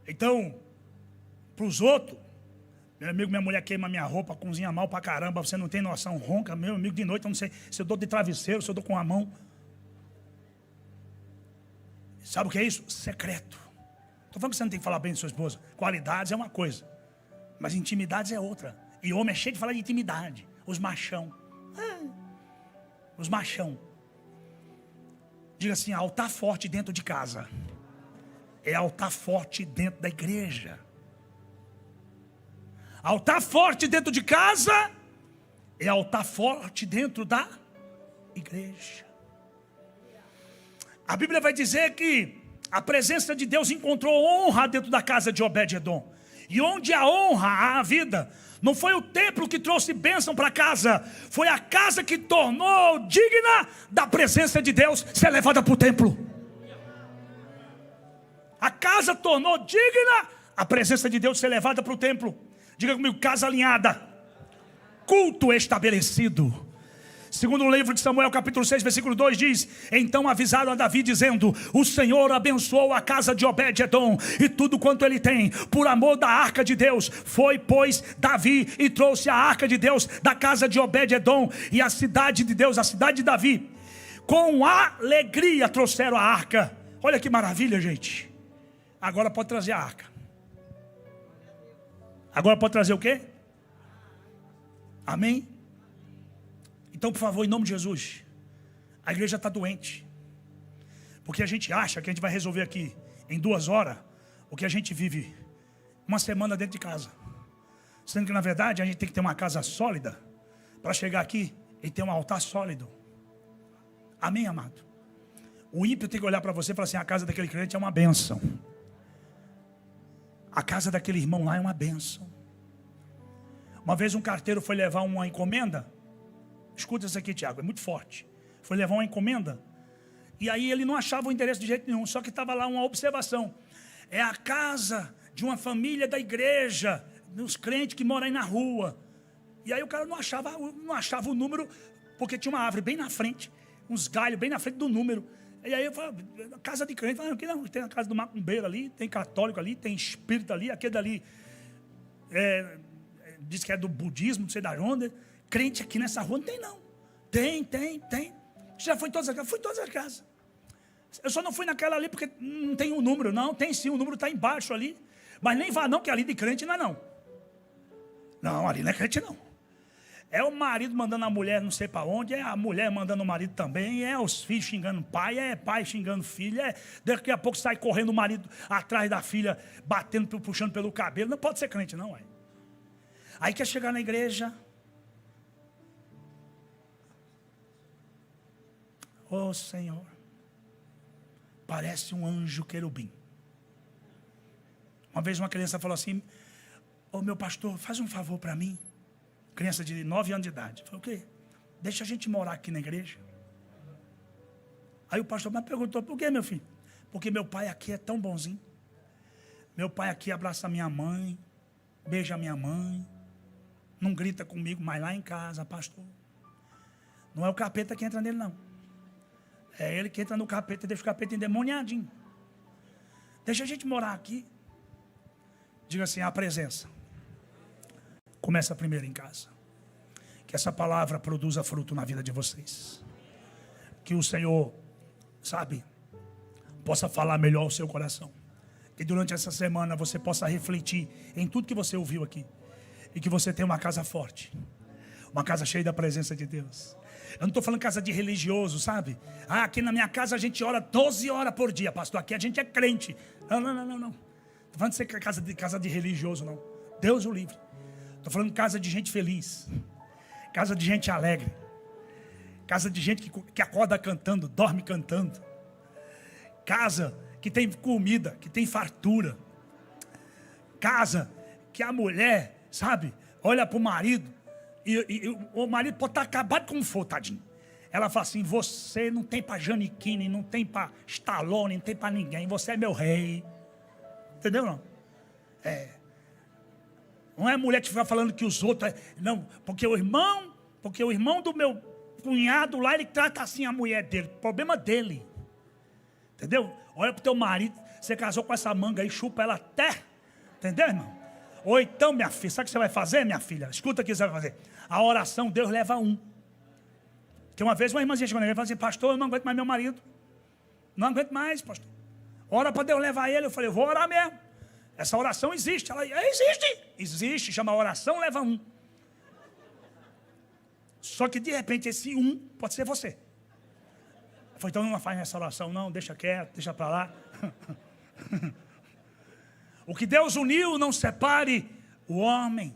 Então, para os outros, Meu amigo, minha mulher queima minha roupa, cozinha mal pra caramba, você não tem noção, ronca. Meu amigo, de noite eu não sei se eu dou de travesseiro, se eu dou com a mão. Sabe o que é isso? Secreto. Estou falando que você não tem que falar bem de sua esposa. Qualidades é uma coisa, mas intimidades é outra. E homem é cheio de falar de intimidade. Os machão. Os machão. Diga assim, altar forte dentro de casa é altar forte dentro da igreja. Altar forte dentro de casa é altar forte dentro da igreja. A Bíblia vai dizer que a presença de Deus encontrou honra dentro da casa de Obed-edom. E onde a honra há a vida. Não foi o templo que trouxe bênção para casa, foi a casa que tornou digna da presença de Deus ser levada para o templo. A casa tornou digna a presença de Deus ser levada para o templo. Diga comigo, casa alinhada, culto estabelecido. Segundo o livro de Samuel, capítulo 6, versículo 2 diz: então avisaram a Davi dizendo: o Senhor abençoou a casa de Obed-edom e tudo quanto ele tem, por amor da arca de Deus. Foi, pois, Davi e trouxe a arca de Deus da casa de Obed-edom e a cidade de Deus, a cidade de Davi. Com alegria trouxeram a arca. Olha que maravilha, gente. Agora pode trazer a arca. Agora pode trazer o quê? Amém? Então, por favor, em nome de Jesus, a igreja está doente. Porque a gente acha que a gente vai resolver aqui em 2 horas o que a gente vive uma semana dentro de casa. Sendo que, na verdade, a gente tem que ter uma casa sólida para chegar aqui e ter um altar sólido. Amém, amado? O ímpio tem que olhar para você e falar assim: a casa daquele crente é uma bênção. A casa daquele irmão lá é uma bênção. Uma vez um carteiro foi levar uma encomenda. Escuta isso aqui, Tiago, é muito forte. Foi levar uma encomenda. E aí ele não achava o endereço de jeito nenhum. Só que estava lá uma observação: é a casa de uma família da igreja, dos crentes que moram aí na rua. E aí o cara não achava o número, porque tinha uma árvore bem na frente, uns galhos bem na frente do número. E aí eu falei: casa de crente. Aqui não, tem a casa do macumbeiro ali, tem católico ali, tem espírita ali, aquele dali diz que é do budismo, não sei da onde. Crente aqui nessa rua não tem não. Tem. Já foi em todas as casas? Fui em todas as casas. Eu só não fui naquela ali porque não tem um número. Não, tem sim, o número está embaixo ali. Mas nem vá não, que ali de crente não é não. Não, ali não é crente não. É o marido mandando a mulher não sei para onde, é a mulher mandando o marido também, é os filhos xingando o pai, é pai xingando o filho, daqui a pouco sai correndo o marido atrás da filha, batendo, puxando pelo cabelo. Não pode ser crente não, ué. Aí quer chegar na igreja. Oh Senhor, parece um anjo querubim. Uma vez uma criança falou assim: ô meu pastor, faz um favor para mim. Criança de 9 anos de idade. Falei: o quê? Deixa a gente morar aqui na igreja. Aí o pastor me perguntou: por quê, meu filho? Porque meu pai aqui é tão bonzinho. Meu pai aqui abraça minha mãe, beija minha mãe, não grita comigo, mas lá em casa, pastor, não é o capeta que entra nele não. É ele que entra no capeta e deixa o capeta endemoniadinho. Deixa a gente morar aqui. Diga assim: a presença começa primeiro em casa. Que essa palavra produza fruto na vida de vocês. Que o Senhor, sabe, possa falar melhor ao seu coração. Que durante essa semana você possa refletir em tudo que você ouviu aqui. E que você tenha uma casa forte. Uma casa cheia da presença de Deus. Eu não estou falando casa de religioso, sabe? Ah, aqui na minha casa a gente ora 12 horas por dia, pastor. Aqui a gente é crente. Não. Estou falando de ser casa de religioso, não. Deus o livre. Estou falando de casa de gente feliz. Casa de gente alegre. Casa de gente que acorda cantando, dorme cantando. Casa que tem comida, que tem fartura. Casa que a mulher, sabe, olha para o marido. E o marido pode estar acabado como for, tadinho. Ela fala assim: você não tem para Giannichini, não tem para Stallone, não tem para ninguém. Você é meu rei. Entendeu não? Não é mulher que fica falando que os outros... Não, porque o irmão do meu cunhado lá, ele trata assim a mulher dele. Problema dele. Entendeu? Olha pro teu marido. Você casou com essa manga aí, chupa ela até. Entendeu, irmão? Ou então, minha filha, sabe o que você vai fazer, minha filha? Escuta o que você vai fazer. A oração, Deus leva um. Que uma vez uma irmãzinha chegou na igreja e falou assim: pastor, eu não aguento mais meu marido. Não aguento mais, pastor. Ora para Deus levar ele. Eu falei: eu vou orar mesmo. Essa oração existe. Ela: existe. Existe, chama oração, leva um. Só que de repente esse um pode ser você. Eu falei: então não faz essa oração não, deixa quieto, deixa para lá. O que Deus uniu, não separe o homem.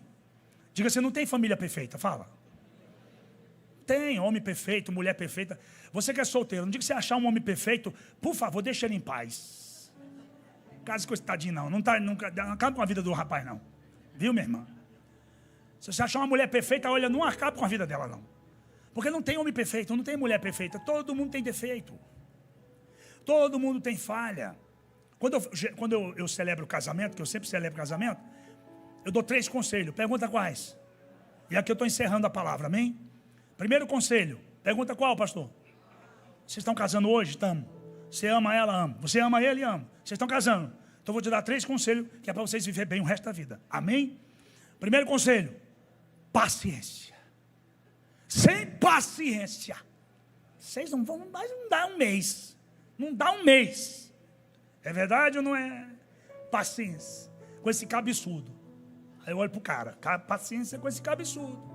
Diga: você não tem família perfeita, fala. Tem homem perfeito, mulher perfeita. Você que é solteiro, não diga que você achar um homem perfeito, por favor, deixa ele em paz. Case com esse tadinho não, não acaba com a vida do rapaz não. Viu, minha irmã? Se você achar uma mulher perfeita, olha, não acaba com a vida dela não. Porque não tem homem perfeito, não tem mulher perfeita. Todo mundo tem defeito. Todo mundo tem falha. Quando eu celebro o casamento, que eu sempre celebro casamento, eu dou 3 conselhos. Pergunta quais? E aqui eu estou encerrando a palavra, amém? Primeiro conselho. Pergunta qual, pastor? Vocês estão casando hoje? Estamos. Você ama ela? Ama. Você ama ele? Ama. Vocês estão casando? Então eu vou te dar 3 conselhos, que é para vocês viverem bem o resto da vida. Amém? Primeiro conselho. Paciência. Sem paciência, vocês não vão mais, não dá um mês. Não dá um mês. É verdade ou não é? Paciência. Com esse cabeçudo. Aí eu olho para o cara. Paciência com esse cabeçudo.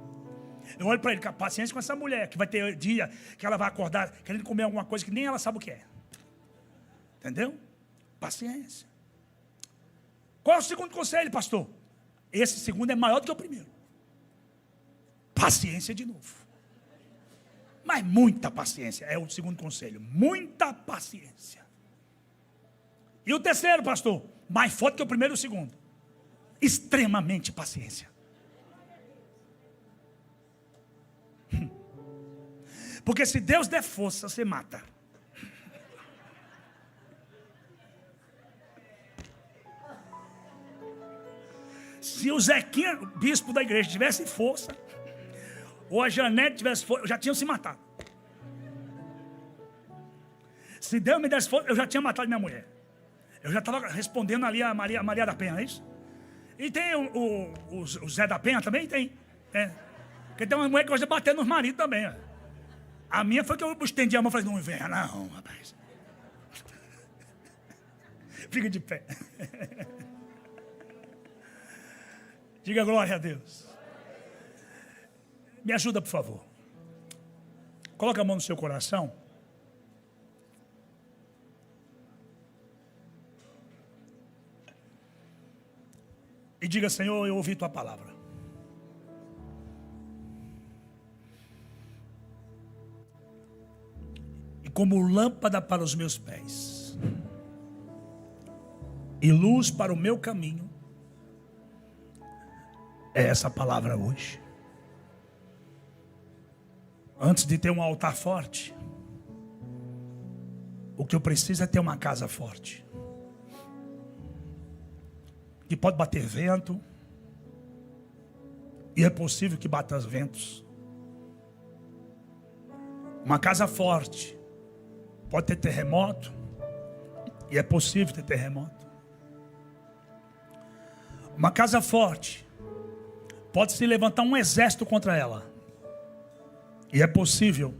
Eu olho para ele, paciência com essa mulher, que vai ter dia que ela vai acordar querendo comer alguma coisa que nem ela sabe o que é. Entendeu? Paciência. Qual é o segundo conselho, pastor? Esse segundo é maior do que o primeiro. Paciência de novo. Mas muita paciência é o segundo conselho. Muita paciência. E o terceiro, pastor? Mais forte que o primeiro e o segundo. Extremamente paciência. Porque se Deus der força, você mata. Se o Zequinha, bispo da igreja, tivesse força, ou a Janete tivesse força, já tinham se matado. Se Deus me desse força, eu já tinha matado minha mulher. Eu já estava respondendo ali a Maria da Penha, não é isso? E tem o Zé da Penha também? Tem. É. Porque tem uma mulher que gosta de bater nos maridos também. Ó. A minha foi que eu estendi a mão e falei: não venha não, rapaz. Fica de pé. Diga glória a Deus. Me ajuda, por favor. Coloca a mão no seu coração. E diga: Senhor, eu ouvi tua palavra. E como lâmpada para os meus pés e luz para o meu caminho, é essa palavra hoje. Antes de ter um altar forte, o que eu preciso é ter uma casa forte. Que pode bater vento, e é possível que bata ventos. Uma casa forte pode ter terremoto, e é possível ter terremoto. Uma casa forte pode se levantar um exército contra ela, e é possível.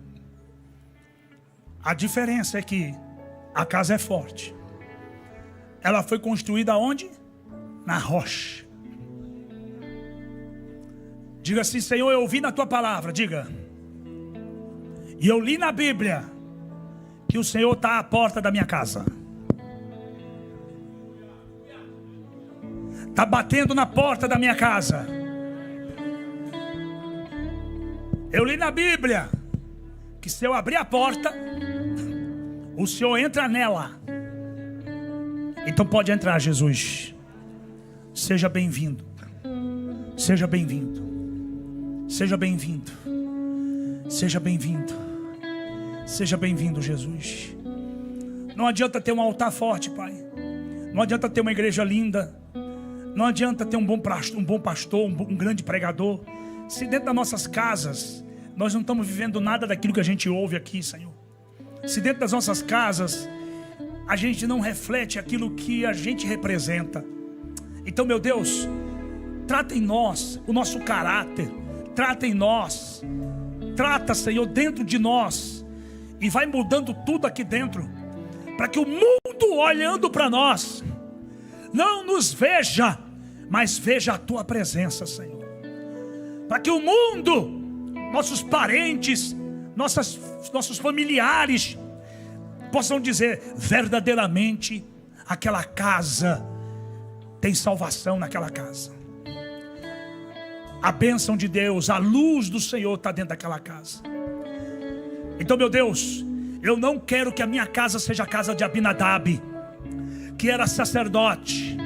A diferença é que a casa é forte. Ela foi construída onde? Na rocha. Diga assim: Senhor, eu ouvi na tua palavra. Diga: e eu li na Bíblia que o Senhor está à porta da minha casa. Está batendo na porta da minha casa. Eu li na Bíblia que se eu abrir a porta, o Senhor entra nela. Então pode entrar, Jesus. Seja bem-vindo. Seja bem-vindo. Seja bem-vindo. Seja bem-vindo. Seja bem-vindo, Jesus. Não adianta ter um altar forte, Pai. Não adianta ter uma igreja linda. Não adianta ter um bom pastor, um grande pregador, se dentro das nossas casas nós não estamos vivendo nada daquilo que a gente ouve aqui, Senhor. Se dentro das nossas casas a gente não reflete aquilo que a gente representa. Então, meu Deus, trata em nós o nosso caráter, trata em nós, trata, Senhor, dentro de nós, e vai mudando tudo aqui dentro, para que o mundo olhando para nós não nos veja, mas veja a tua presença, Senhor. Para que o mundo, nossos parentes, nossos familiares possam dizer: verdadeiramente aquela casa tem salvação naquela casa. A bênção de Deus, a luz do Senhor está dentro daquela casa. Então, meu Deus, eu não quero que a minha casa seja a casa de Abinadab, que era sacerdote,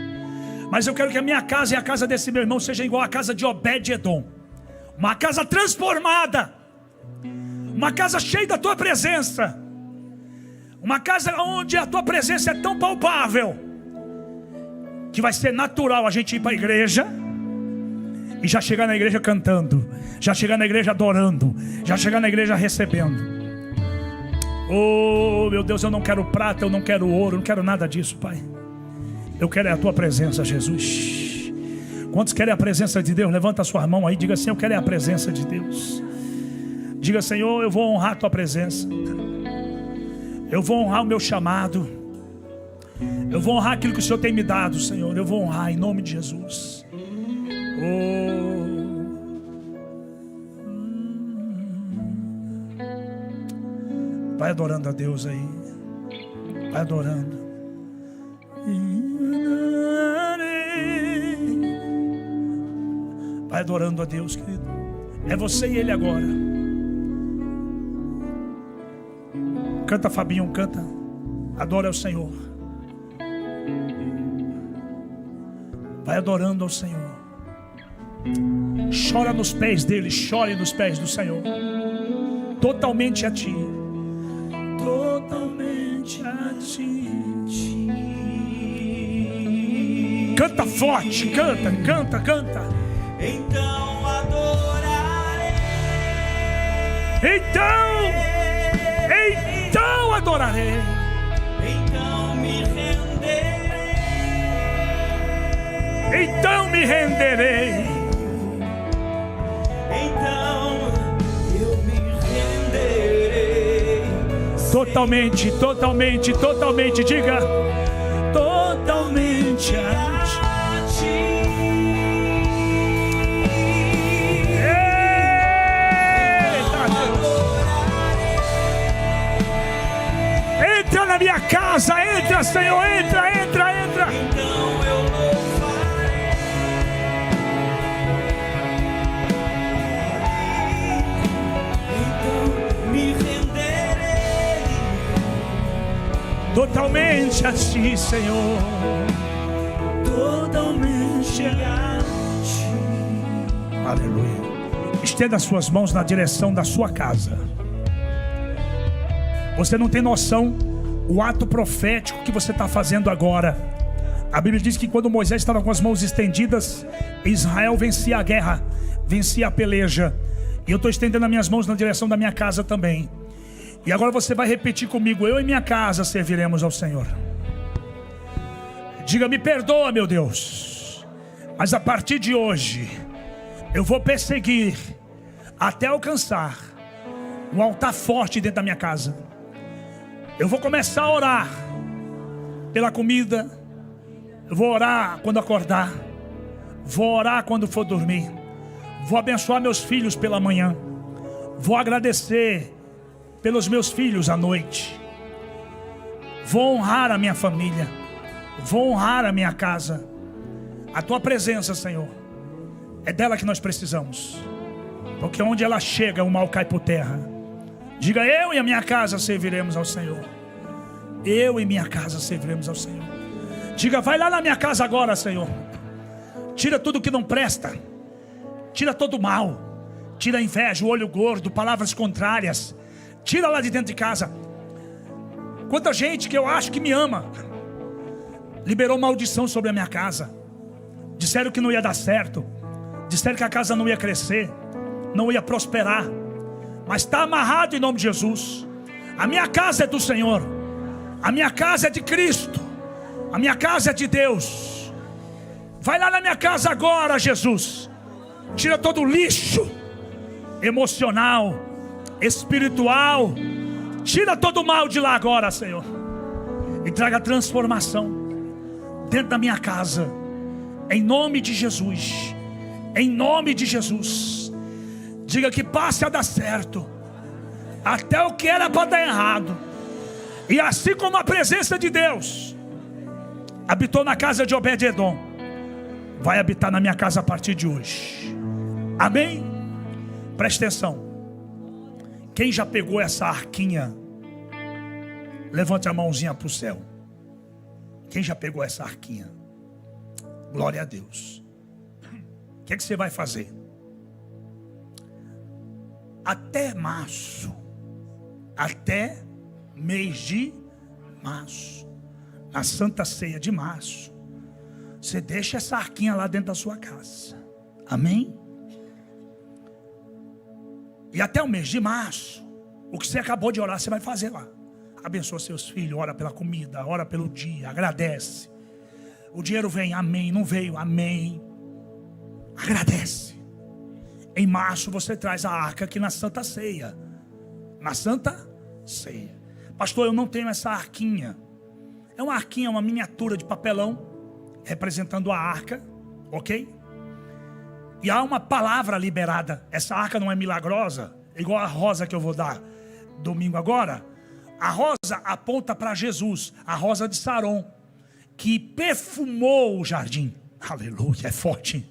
mas eu quero que a minha casa e a casa desse meu irmão seja igual à casa de Obed-Edom, uma casa transformada, uma casa cheia da tua presença, uma casa onde a tua presença é tão palpável que vai ser natural a gente ir para a igreja e já chegar na igreja cantando, já chegar na igreja adorando, já chegar na igreja recebendo. Oh, meu Deus, eu não quero prata, eu não quero ouro, eu não quero nada disso, Pai. Eu quero a tua presença, Jesus. Quantos querem a presença de Deus? Levanta a sua mão aí, diga assim: eu quero a presença de Deus. Diga: Senhor, eu vou honrar a tua presença, eu vou honrar o meu chamado, eu vou honrar aquilo que o Senhor tem me dado, Senhor. Eu vou honrar em nome de Jesus. Vai adorando a Deus aí, vai adorando. Vai adorando a Deus, querido. É você e Ele agora. Canta, Fabinho, canta. Adora ao Senhor. Vai adorando ao Senhor. Chora nos pés dele, chore nos pés do Senhor. Totalmente a ti. Totalmente a ti. Canta forte, canta, canta, canta. Então adorarei. Então adorarei. Então me renderei. Então me renderei. Então eu me renderei. Totalmente, totalmente, totalmente. Diga: totalmente a ti. Entra na minha casa, entra, Senhor, entra, entra, entra. Então eu louvarei. Então me renderei. Totalmente a ti, Senhor. Totalmente a ti. Aleluia. Estenda as suas mãos na direção da sua casa. Você não tem noção o ato profético que você está fazendo agora. A Bíblia diz que quando Moisés estava com as mãos estendidas, Israel vencia a guerra, vencia a peleja. E eu estou estendendo as minhas mãos na direção da minha casa também. E agora você vai repetir comigo: eu e minha casa serviremos ao Senhor. Diga: me perdoa, meu Deus, mas a partir de hoje eu vou perseguir até alcançar um altar forte dentro da minha casa. Eu vou começar a orar pela comida. Eu vou orar quando acordar. Vou orar quando for dormir. Vou abençoar meus filhos pela manhã. Vou agradecer pelos meus filhos à noite. Vou honrar a minha família. Vou honrar a minha casa. A tua presença, Senhor, é dela que nós precisamos. Porque onde ela chega, o mal cai por terra. Diga: eu e a minha casa serviremos ao Senhor. Eu e minha casa serviremos ao Senhor. Diga: vai lá na minha casa agora, Senhor. Tira tudo que não presta. Tira todo o mal. Tira a inveja, o olho gordo, palavras contrárias. Tira lá de dentro de casa. Quanta gente que eu acho que me ama liberou maldição sobre a minha casa. Disseram que não ia dar certo. Disseram que a casa não ia crescer, não ia prosperar. Mas está amarrado em nome de Jesus. A minha casa é do Senhor. A minha casa é de Cristo. A minha casa é de Deus. Vai lá na minha casa agora, Jesus. Tira todo o lixo emocional, espiritual. Tira todo o mal de lá agora, Senhor. E traga transformação dentro da minha casa. Em nome de Jesus. Em nome de Jesus. Diga que passe a dar certo. Até o que era para dar errado. E assim como a presença de Deus habitou na casa de Obed-Edom, vai habitar na minha casa a partir de hoje. Amém? Preste atenção. Quem já pegou essa arquinha, levante a mãozinha para o céu. Quem já pegou essa arquinha? Glória a Deus. O que é que você vai fazer? Até março, até mês de março, na Santa Ceia de março, você deixa essa arquinha lá dentro da sua casa. Amém? E até o mês de março, o que você acabou de orar, você vai fazer lá. Abençoa seus filhos, ora pela comida, ora pelo dia, agradece. O dinheiro vem, amém. Não veio, amém. Agradece. Em março você traz a arca aqui na Santa Ceia. Na Santa Ceia. Pastor, eu não tenho essa arquinha. É uma arquinha, uma miniatura de papelão, representando a arca, ok? E há uma palavra liberada. Essa arca não é milagrosa, igual a rosa que eu vou dar domingo agora. A rosa aponta para Jesus, a rosa de Saron, que perfumou o jardim. Aleluia, é forte,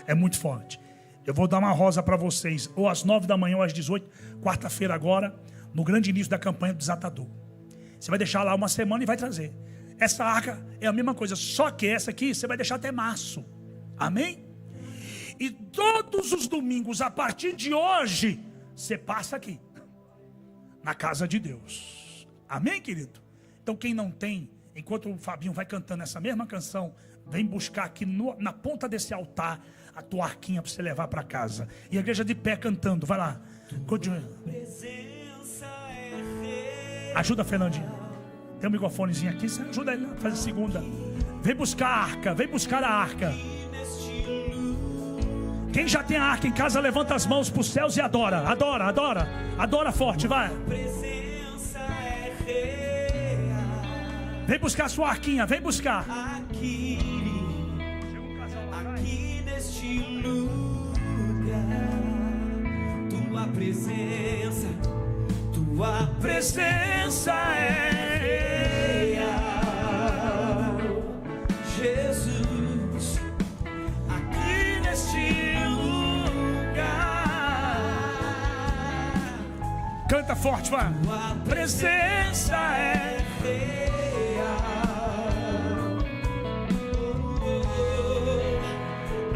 é muito forte. Eu vou dar uma rosa para vocês, ou às 9 da manhã ou às 18, quarta-feira agora, no grande início da campanha do Desatador. Você vai deixar lá uma semana e vai trazer. Essa arca é a mesma coisa, só que essa aqui você vai deixar até março. Amém? E todos os domingos, a partir de hoje, você passa aqui, na casa de Deus. Amém, querido? Então quem não tem, enquanto o Fabinho vai cantando essa mesma canção, vem buscar aqui na ponta desse altar a tua arquinha para você levar para casa. E a igreja de pé cantando, vai lá. Ajuda, Fernandinho. Tem um microfonezinho aqui, você ajuda ele a fazer a segunda. Vem buscar a arca, vem buscar a arca. Quem já tem a arca em casa, levanta as mãos para os céus e adora. Adora, adora. Adora forte, vai. Vem buscar a sua arquinha, vem buscar. Aqui neste lugar, tua presença é real, Jesus. Aqui neste lugar, canta forte, vai. tua presença é real.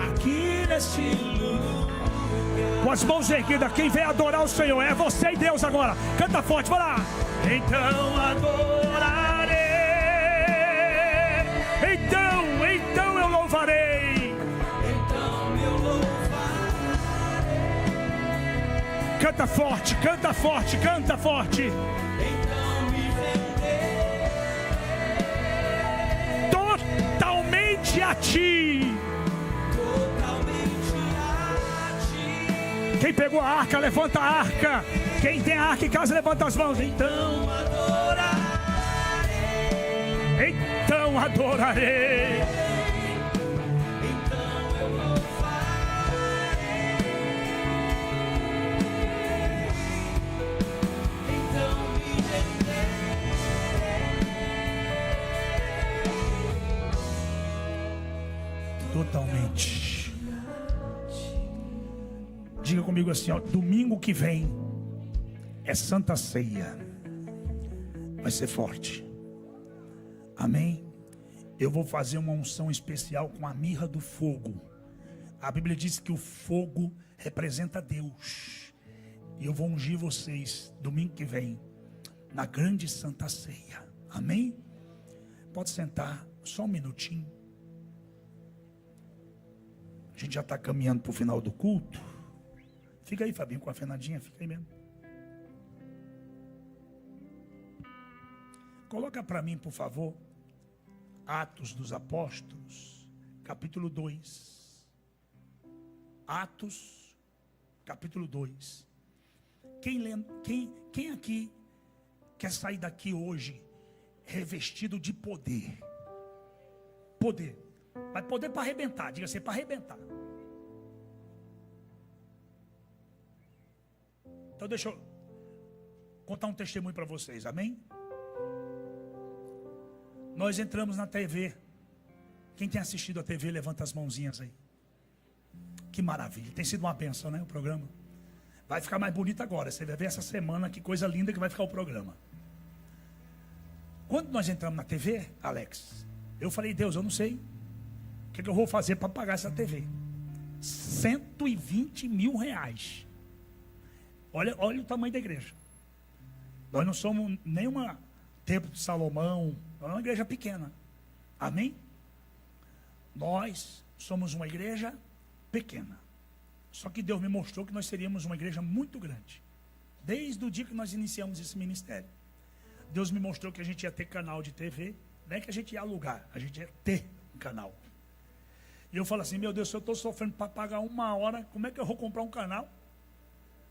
Aqui neste lugar, Com as mãos erguidas, quem vem adorar o Senhor é você e Deus agora. Canta forte, vai lá. Então adorarei. Então eu louvarei. então eu louvarei. Canta forte, canta forte, canta forte. Então me renderei Totalmente a ti. totalmente a ti. Quem pegou a arca, levanta a arca. Quem tem a arca em casa, levanta as mãos. Então adorarei. Então eu louvarei. Então me renderei Totalmente. Diga comigo assim, ó, domingo que vem é Santa Ceia. Vai ser forte. Amém? Eu vou fazer uma unção especial com a mirra do fogo. A Bíblia diz que o fogo representa Deus. E eu vou ungir vocês domingo que vem na grande Santa Ceia. Amém? Pode sentar só um minutinho. A gente já está caminhando para o final do culto. Fica aí, Fabinho, com a Fernandinha, fica aí mesmo. Coloca para mim, por favor, Atos dos Apóstolos, capítulo 2. Atos, capítulo 2. Quem aqui quer sair daqui hoje revestido de poder? Poder. Mas poder para arrebentar, diga assim, para arrebentar. Então deixa eu contar um testemunho para vocês, amém? Nós entramos na TV. Quem tem assistido a TV, levanta as mãozinhas aí. Que maravilha, tem sido uma bênção, né, o programa? Vai ficar mais bonito agora, você vai ver essa semana que coisa linda que vai ficar o programa. Quando nós entramos na TV, Alex, eu falei, Deus, eu não sei o que eu vou fazer para pagar essa TV. 120 mil reais. Olha o tamanho da igreja. Nós não somos nenhuma templo de Salomão, é uma igreja pequena. Amém? Nós somos uma igreja pequena. Só que Deus me mostrou que nós seríamos uma igreja muito grande. Desde o dia que nós iniciamos esse ministério. Deus me mostrou que a gente ia ter canal de TV. Não é que a gente ia alugar, a gente ia ter um canal. E eu falo assim, meu Deus, se eu estou sofrendo para pagar 1 hora, como é que eu vou comprar um canal?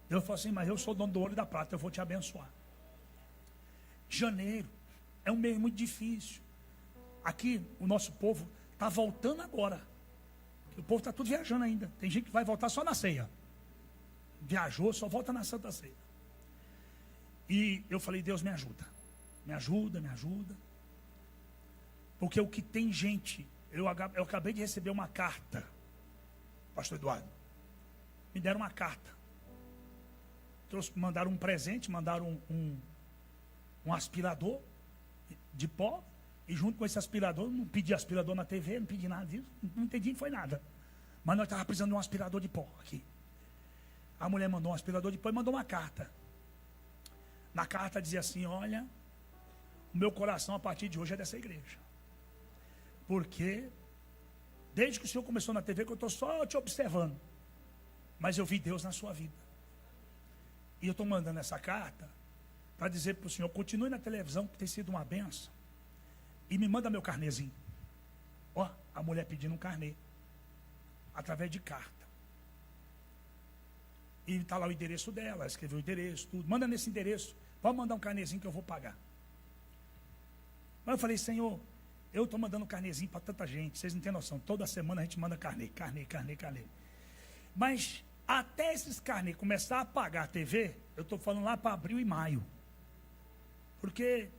Deus falou assim, mas eu sou dono do ouro e da prata, eu vou te abençoar. Janeiro é um mês muito difícil. Aqui o nosso povo está voltando agora. O povo está tudo viajando ainda. Tem gente que vai voltar só na ceia. Viajou, só volta na Santa Ceia. E eu falei, Deus, me ajuda. Me ajuda, me ajuda. Porque o que tem gente... Eu acabei de receber uma carta, pastor Eduardo. Me deram uma carta. Mandaram um presente, mandaram um aspirador de pó. E junto com esse aspirador, não pedi aspirador na TV, não pedi nada disso. Não entendi, não foi nada. Mas nós estávamos precisando de um aspirador de pó aqui. A mulher mandou um aspirador de pó e mandou uma carta. Na carta dizia assim, olha, o meu coração a partir de hoje é dessa igreja. Porque, desde que o senhor começou na TV, que eu estou só te observando. Mas eu vi Deus na sua vida. E eu estou mandando essa carta para dizer para o senhor, continue na televisão, que tem sido uma benção. E me manda meu carnezinho. Ó, a mulher pedindo um carnê. Através de carta. E está lá o endereço dela, ela escreveu o endereço, tudo. Manda nesse endereço, pode mandar um carnezinho que eu vou pagar. Mas eu falei, Senhor, eu estou mandando carnezinho para tanta gente, vocês não têm noção. Toda semana a gente manda carnê. Mas até esses carnês começar a pagar a TV, eu estou falando lá para abril e maio. Porque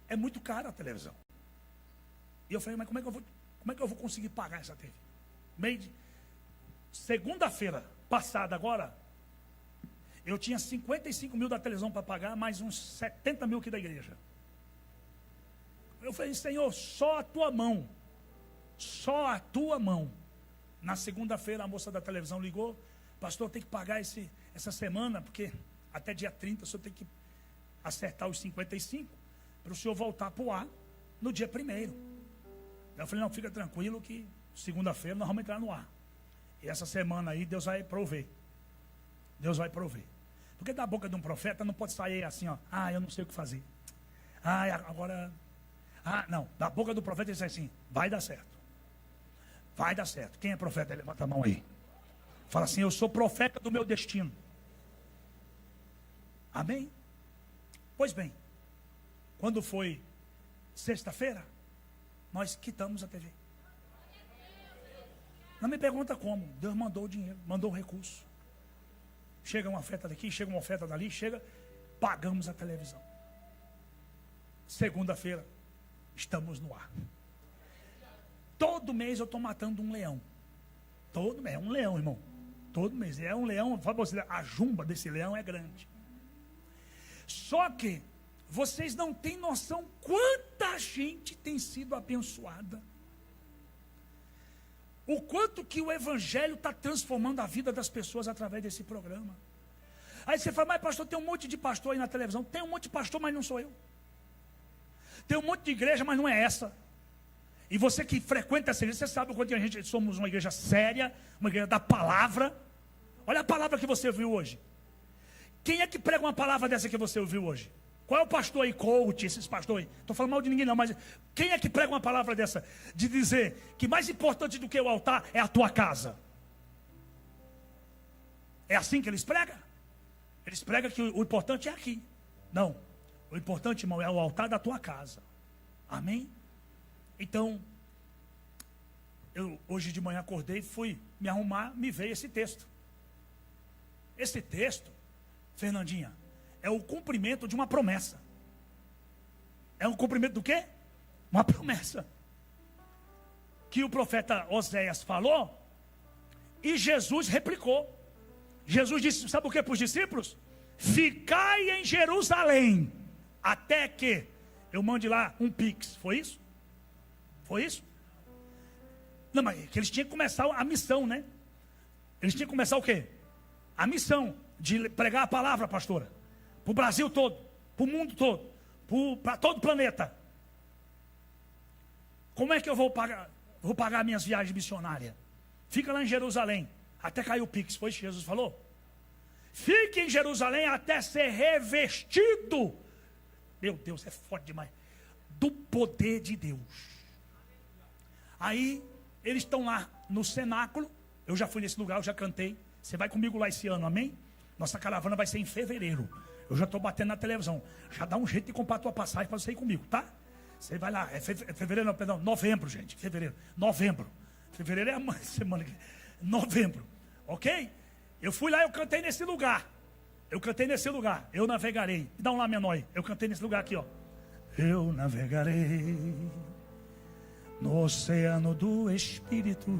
é muito caro a televisão. E eu falei, mas como é que eu vou conseguir pagar essa TV? Segunda-feira passada agora, eu tinha 55 mil da televisão para pagar, mais uns 70 mil aqui da igreja. Eu falei, Senhor, só a tua mão. Só a tua mão. Na segunda-feira a moça da televisão ligou, pastor, tem que pagar essa semana, porque até dia 30 o senhor tem que acertar os 55 para o senhor voltar para o ar no dia 1º. Eu falei, não, fica tranquilo que segunda-feira nós vamos entrar no ar. E essa semana aí Deus vai prover. Deus vai prover. Porque da boca de um profeta não pode sair assim, ó, eu não sei o que fazer. Agora... não, da boca do profeta ele diz assim, vai dar certo. Vai dar certo. Quem é profeta? Levanta a mão aí. Fala assim, eu sou profeta do meu destino. Amém? Pois bem, quando foi sexta-feira, nós quitamos a TV. Não me pergunta como. Deus mandou o dinheiro, mandou o recurso. Chega uma oferta daqui, chega uma oferta dali, pagamos a televisão. Segunda-feira, estamos no ar. Todo mês eu estou matando um leão. Todo mês, é um leão, irmão. Todo mês, é um leão. Fala pra você, a jumba desse leão é grande. Só que vocês não têm noção quanta gente tem sido abençoada. O quanto que o evangelho está transformando a vida das pessoas através desse programa. Aí você fala, mas pastor, tem um monte de pastor aí na televisão. Tem um monte de pastor, mas não sou eu. Tem um monte de igreja, mas não é essa. E você que frequenta essa igreja, você sabe o quanto a gente somos uma igreja séria, uma igreja da palavra. Olha a palavra que você ouviu hoje. Quem é que prega uma palavra dessa que você ouviu hoje? Qual é o pastor aí, coach, esses pastores aí? Estou falando mal de ninguém não, mas quem é que prega uma palavra dessa? De dizer que mais importante do que o altar é a tua casa. É assim que eles pregam? Eles pregam que o importante é aqui. Não, o importante, irmão, é o altar da tua casa. Amém? Então, eu hoje de manhã acordei, fui me arrumar, me veio esse texto. Esse texto, Fernandinha, é o cumprimento de uma promessa. É um cumprimento do quê? Uma promessa. Que o profeta Oséias falou e Jesus replicou. Jesus disse, sabe o que para os discípulos? Ficai em Jerusalém, até que eu mande lá um pix. Foi isso? Foi isso? Não, mas que eles tinham que começar a missão, né? Eles tinham que começar o quê? A missão de pregar a palavra, pastora. Para o Brasil todo, para o mundo todo, para todo o planeta. Como é que eu vou pagar minhas viagens missionárias? Fica lá em Jerusalém, até cair o pix. Foi isso que Jesus falou? Fique em Jerusalém até ser revestido. Meu Deus, é forte demais. Do poder de Deus. Aí, eles estão lá no cenáculo. Eu já fui nesse lugar, eu já cantei. Você vai comigo lá esse ano, amém? Nossa caravana vai ser em fevereiro. Eu já estou batendo na televisão. Já dá um jeito de comprar a tua passagem para você ir comigo, tá? Você vai lá, é fevereiro, não, perdão, novembro, gente. Fevereiro, novembro. Fevereiro é a semana que... Novembro, ok? Eu fui lá, eu cantei nesse lugar. Eu navegarei. Dá um lá menor aí. Eu cantei nesse lugar aqui, ó. Eu navegarei no oceano do Espírito.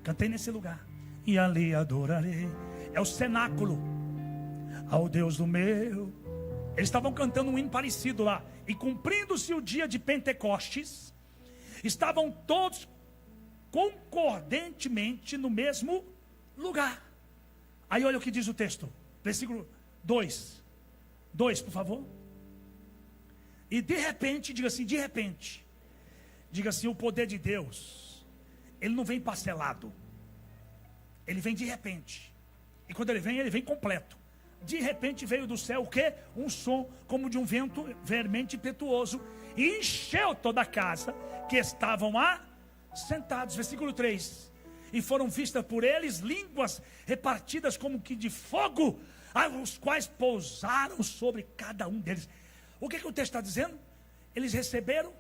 Cantei nesse lugar. E ali adorarei. É o cenáculo ao Deus do meu. Eles estavam cantando um hino parecido lá. E cumprindo-se o dia de Pentecostes, estavam todos concordantemente no mesmo lugar. Aí olha o que diz o texto. Versículo 2. 2, por favor. E de repente, diga assim, de repente. Diga assim, o poder de Deus, ele não vem parcelado. Ele vem de repente. E quando ele vem completo. De repente veio do céu o quê? Um som como de um vento veemente impetuoso. E encheu toda a casa que estavam sentados. Versículo 3. E foram vistas por eles línguas repartidas como que de fogo, os quais pousaram sobre cada um deles. O que o texto está dizendo? Eles receberam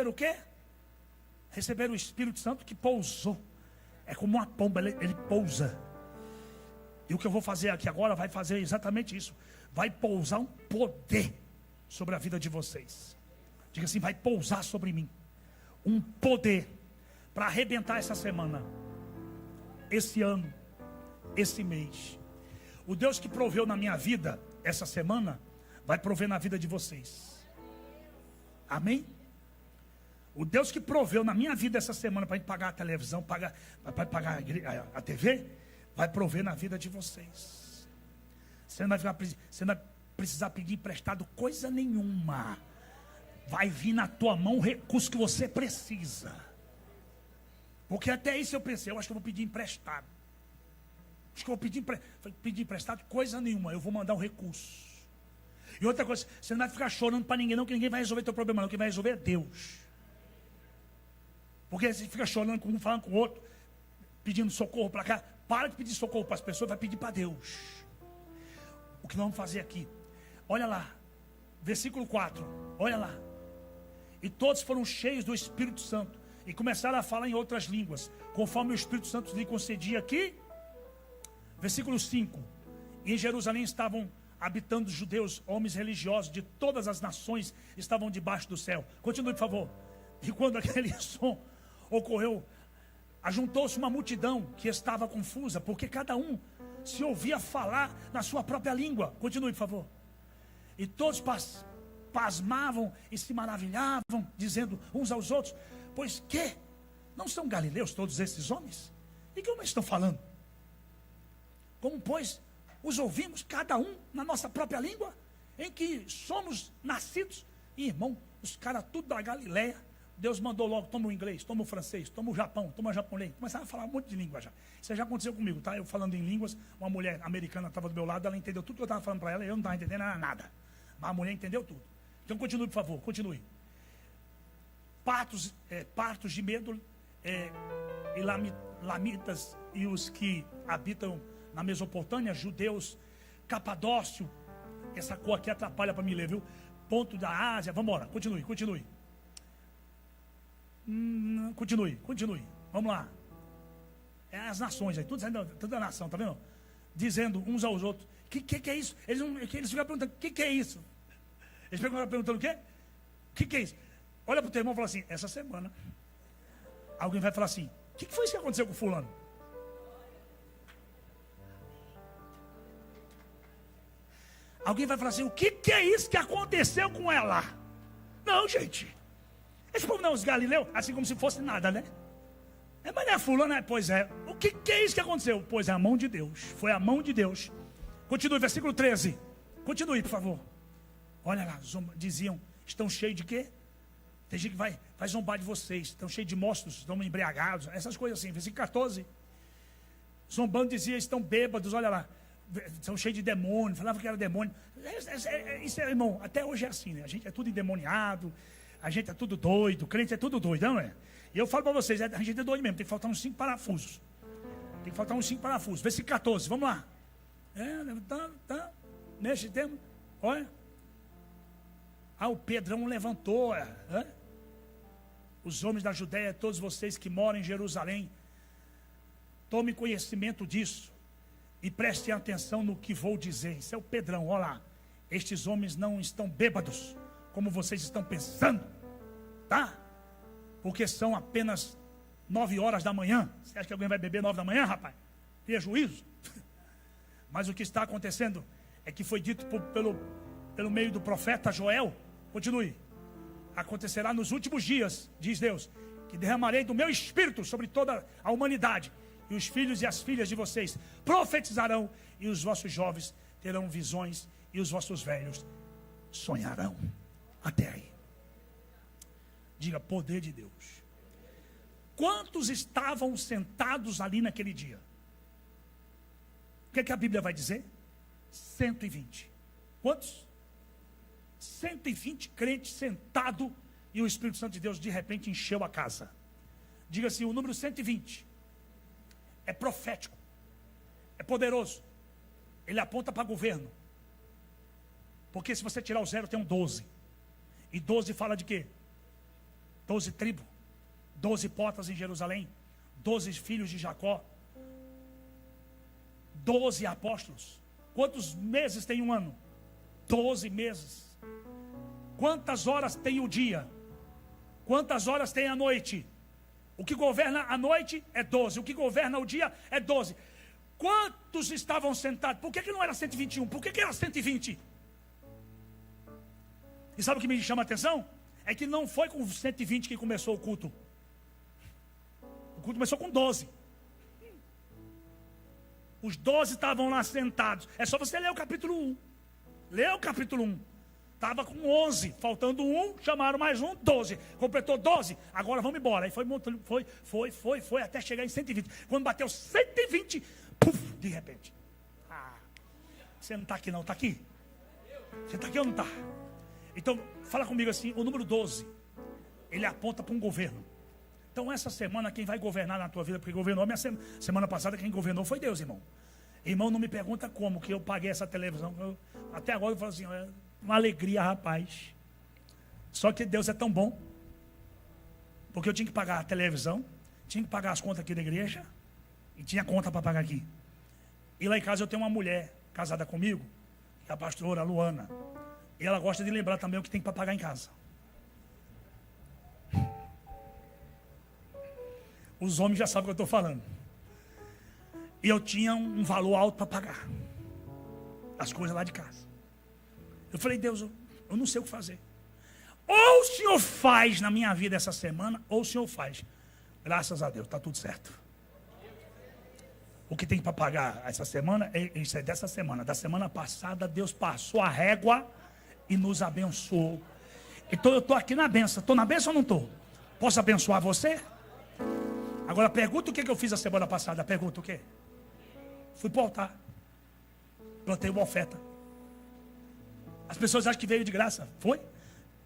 o quê? Receberam o Espírito Santo que pousou. É como uma pomba, ele pousa. E o que eu vou fazer aqui agora vai fazer exatamente isso. Vai pousar um poder sobre a vida de vocês. Diga assim, vai pousar sobre mim. Um poder para arrebentar essa semana, esse ano, esse mês. O Deus que proveu na minha vida essa semana, vai prover na vida de vocês. Amém? O Deus que proveu na minha vida essa semana para pagar a televisão, para pagar a TV, vai prover na vida de vocês. Você não vai precisar pedir emprestado coisa nenhuma. Vai vir na tua mão o recurso que você precisa. Porque até isso eu pensei, eu acho que eu vou pedir emprestado. Acho que eu vou pedir emprestado coisa nenhuma, eu vou mandar um recurso. E outra coisa, você não vai ficar chorando para ninguém não, que ninguém vai resolver teu problema não, quem vai resolver é Deus. Porque você fica chorando com um, falando com o outro, pedindo socorro para cá. Para de pedir socorro para as pessoas, vai pedir para Deus. O que nós vamos fazer aqui? Olha lá, versículo 4, olha lá. E todos foram cheios do Espírito Santo e começaram a falar em outras línguas, conforme o Espírito Santo lhe concedia aqui. Versículo 5. E em Jerusalém estavam habitando judeus, homens religiosos de todas as nações estavam debaixo do céu. Continue, por favor. E quando aquele som ocorreu, ajuntou-se uma multidão que estava confusa, porque cada um se ouvia falar na sua própria língua. Continue, por favor. E todos pasmavam e se maravilhavam, dizendo uns aos outros: pois que? Não são galileus todos esses homens? E que homens estão falando? Como, pois, os ouvimos cada um na nossa própria língua, em que somos nascidos? E, irmão, os caras tudo da Galileia, Deus mandou logo, toma o inglês, toma o francês, toma o Japão, toma o japonês. Começava a falar um monte de língua já. Isso já aconteceu comigo, tá? Eu falando em línguas, uma mulher americana estava do meu lado, ela entendeu tudo que eu estava falando para ela, e eu não estava entendendo nada. Mas a mulher entendeu tudo. Então continue, por favor, continue. Partos de medo, e lamitas, e os que habitam na Mesopotâmia, judeus, Capadócio, essa cor aqui atrapalha para me ler, viu? Ponto da Ásia, vamos embora, continue. Continue, vamos lá. É as nações aí, toda a nação, tá vendo? Dizendo uns aos outros, que é isso? Eles ficam perguntando, que é isso? Eles ficam perguntando o quê? Que é isso? Olha para o teu irmão e fala assim, essa semana, alguém vai falar assim, o que foi isso que aconteceu com fulano? Alguém vai falar assim, o que é isso que aconteceu com ela? Não, gente. Esse povo não é os galileus, assim como se fosse nada, né? Mas não é fulano, né? Pois é. O que é isso que aconteceu? Pois é a mão de Deus. Foi a mão de Deus. Continue, versículo 13. Continue, por favor. Olha lá, diziam, estão cheios de quê? Tem gente que vai zombar de vocês. Estão cheios de monstros, estão embriagados. Essas coisas assim. Versículo 14. Zombando dizia, estão bêbados, olha lá. São cheios de demônio, falava que era demônio. Isso é, irmão, até hoje é assim, né? A gente é tudo endemoniado, a gente é tudo doido, crente é tudo doido, não é? E eu falo para vocês, a gente é doido mesmo, tem que faltar uns 5 parafusos. Versículo 14, vamos lá. Neste tempo, olha. O Pedrão levantou. Os homens da Judéia, todos vocês que moram em Jerusalém, tomem conhecimento disso. E prestem atenção no que vou dizer. Isso é o Pedrão, olha lá. Estes homens não estão bêbados, como vocês estão pensando, tá? Porque são apenas 9 horas da manhã. Você acha que alguém vai beber 9 da manhã, rapaz? Tenha juízo. Mas o que está acontecendo é que foi dito pelo meio do profeta Joel. Continue. Acontecerá nos últimos dias, diz Deus, que derramarei do meu espírito sobre toda a humanidade. E os filhos e as filhas de vocês profetizarão, e os vossos jovens terão visões, e os vossos velhos sonharão. Até aí. Diga, poder de Deus. Quantos estavam sentados ali naquele dia? O que a Bíblia vai dizer? 120. Quantos? 120 crentes sentados, e o Espírito Santo de Deus de repente encheu a casa. Diga assim, o número 120 é profético, é poderoso, ele aponta para governo, porque se você tirar o 0 tem um 12, e 12 fala de quê? 12 tribos, 12 portas em Jerusalém, 12 filhos de Jacó, 12 apóstolos. Quantos meses tem um ano? 12 meses. Quantas horas tem o dia? Quantas horas tem a noite? O que governa a noite é 12. O que governa o dia é 12. Quantos estavam sentados? Por que não era 121? Por que era 120? E sabe o que me chama a atenção? É que não foi com 120 que começou o culto. O culto começou com 12. Os 12 estavam lá sentados. É só você ler o capítulo 1. Lê o capítulo 1. Estava com 11, faltando um, chamaram mais um, 12. Completou 12, agora vamos embora. Aí foi até chegar em 120. Quando bateu 120, puf, de repente. Você não está aqui não, está aqui? Você está aqui ou não está? Então, fala comigo assim, o número 12, ele aponta para um governo. Então essa semana quem vai governar na tua vida, porque governou a minha semana passada, quem governou foi Deus, irmão. Irmão, não me pergunta como que eu paguei essa televisão. Até agora eu falo assim, uma alegria, rapaz. Só que Deus é tão bom. Porque eu tinha que pagar a televisão, tinha que pagar as contas aqui da igreja, e tinha conta para pagar aqui. E lá em casa eu tenho uma mulher casada comigo, que é a pastora Luana. E ela gosta de lembrar também o que tem para pagar em casa. Os homens já sabem o que eu estou falando. E eu tinha um valor alto para pagar as coisas lá de casa. Eu falei, Deus, eu não sei o que fazer. Ou o Senhor faz na minha vida essa semana, ou o Senhor faz. Graças a Deus, está tudo certo. O que tem para pagar essa semana, isso é dessa semana. Da semana passada, Deus passou a régua e nos abençoou. Então eu estou aqui na benção. Estou na benção ou não estou? Posso abençoar você? Agora pergunta o que eu fiz a semana passada. Pergunta o quê? Fui para o altar. Plantei uma oferta. As pessoas acham que veio de graça. Foi?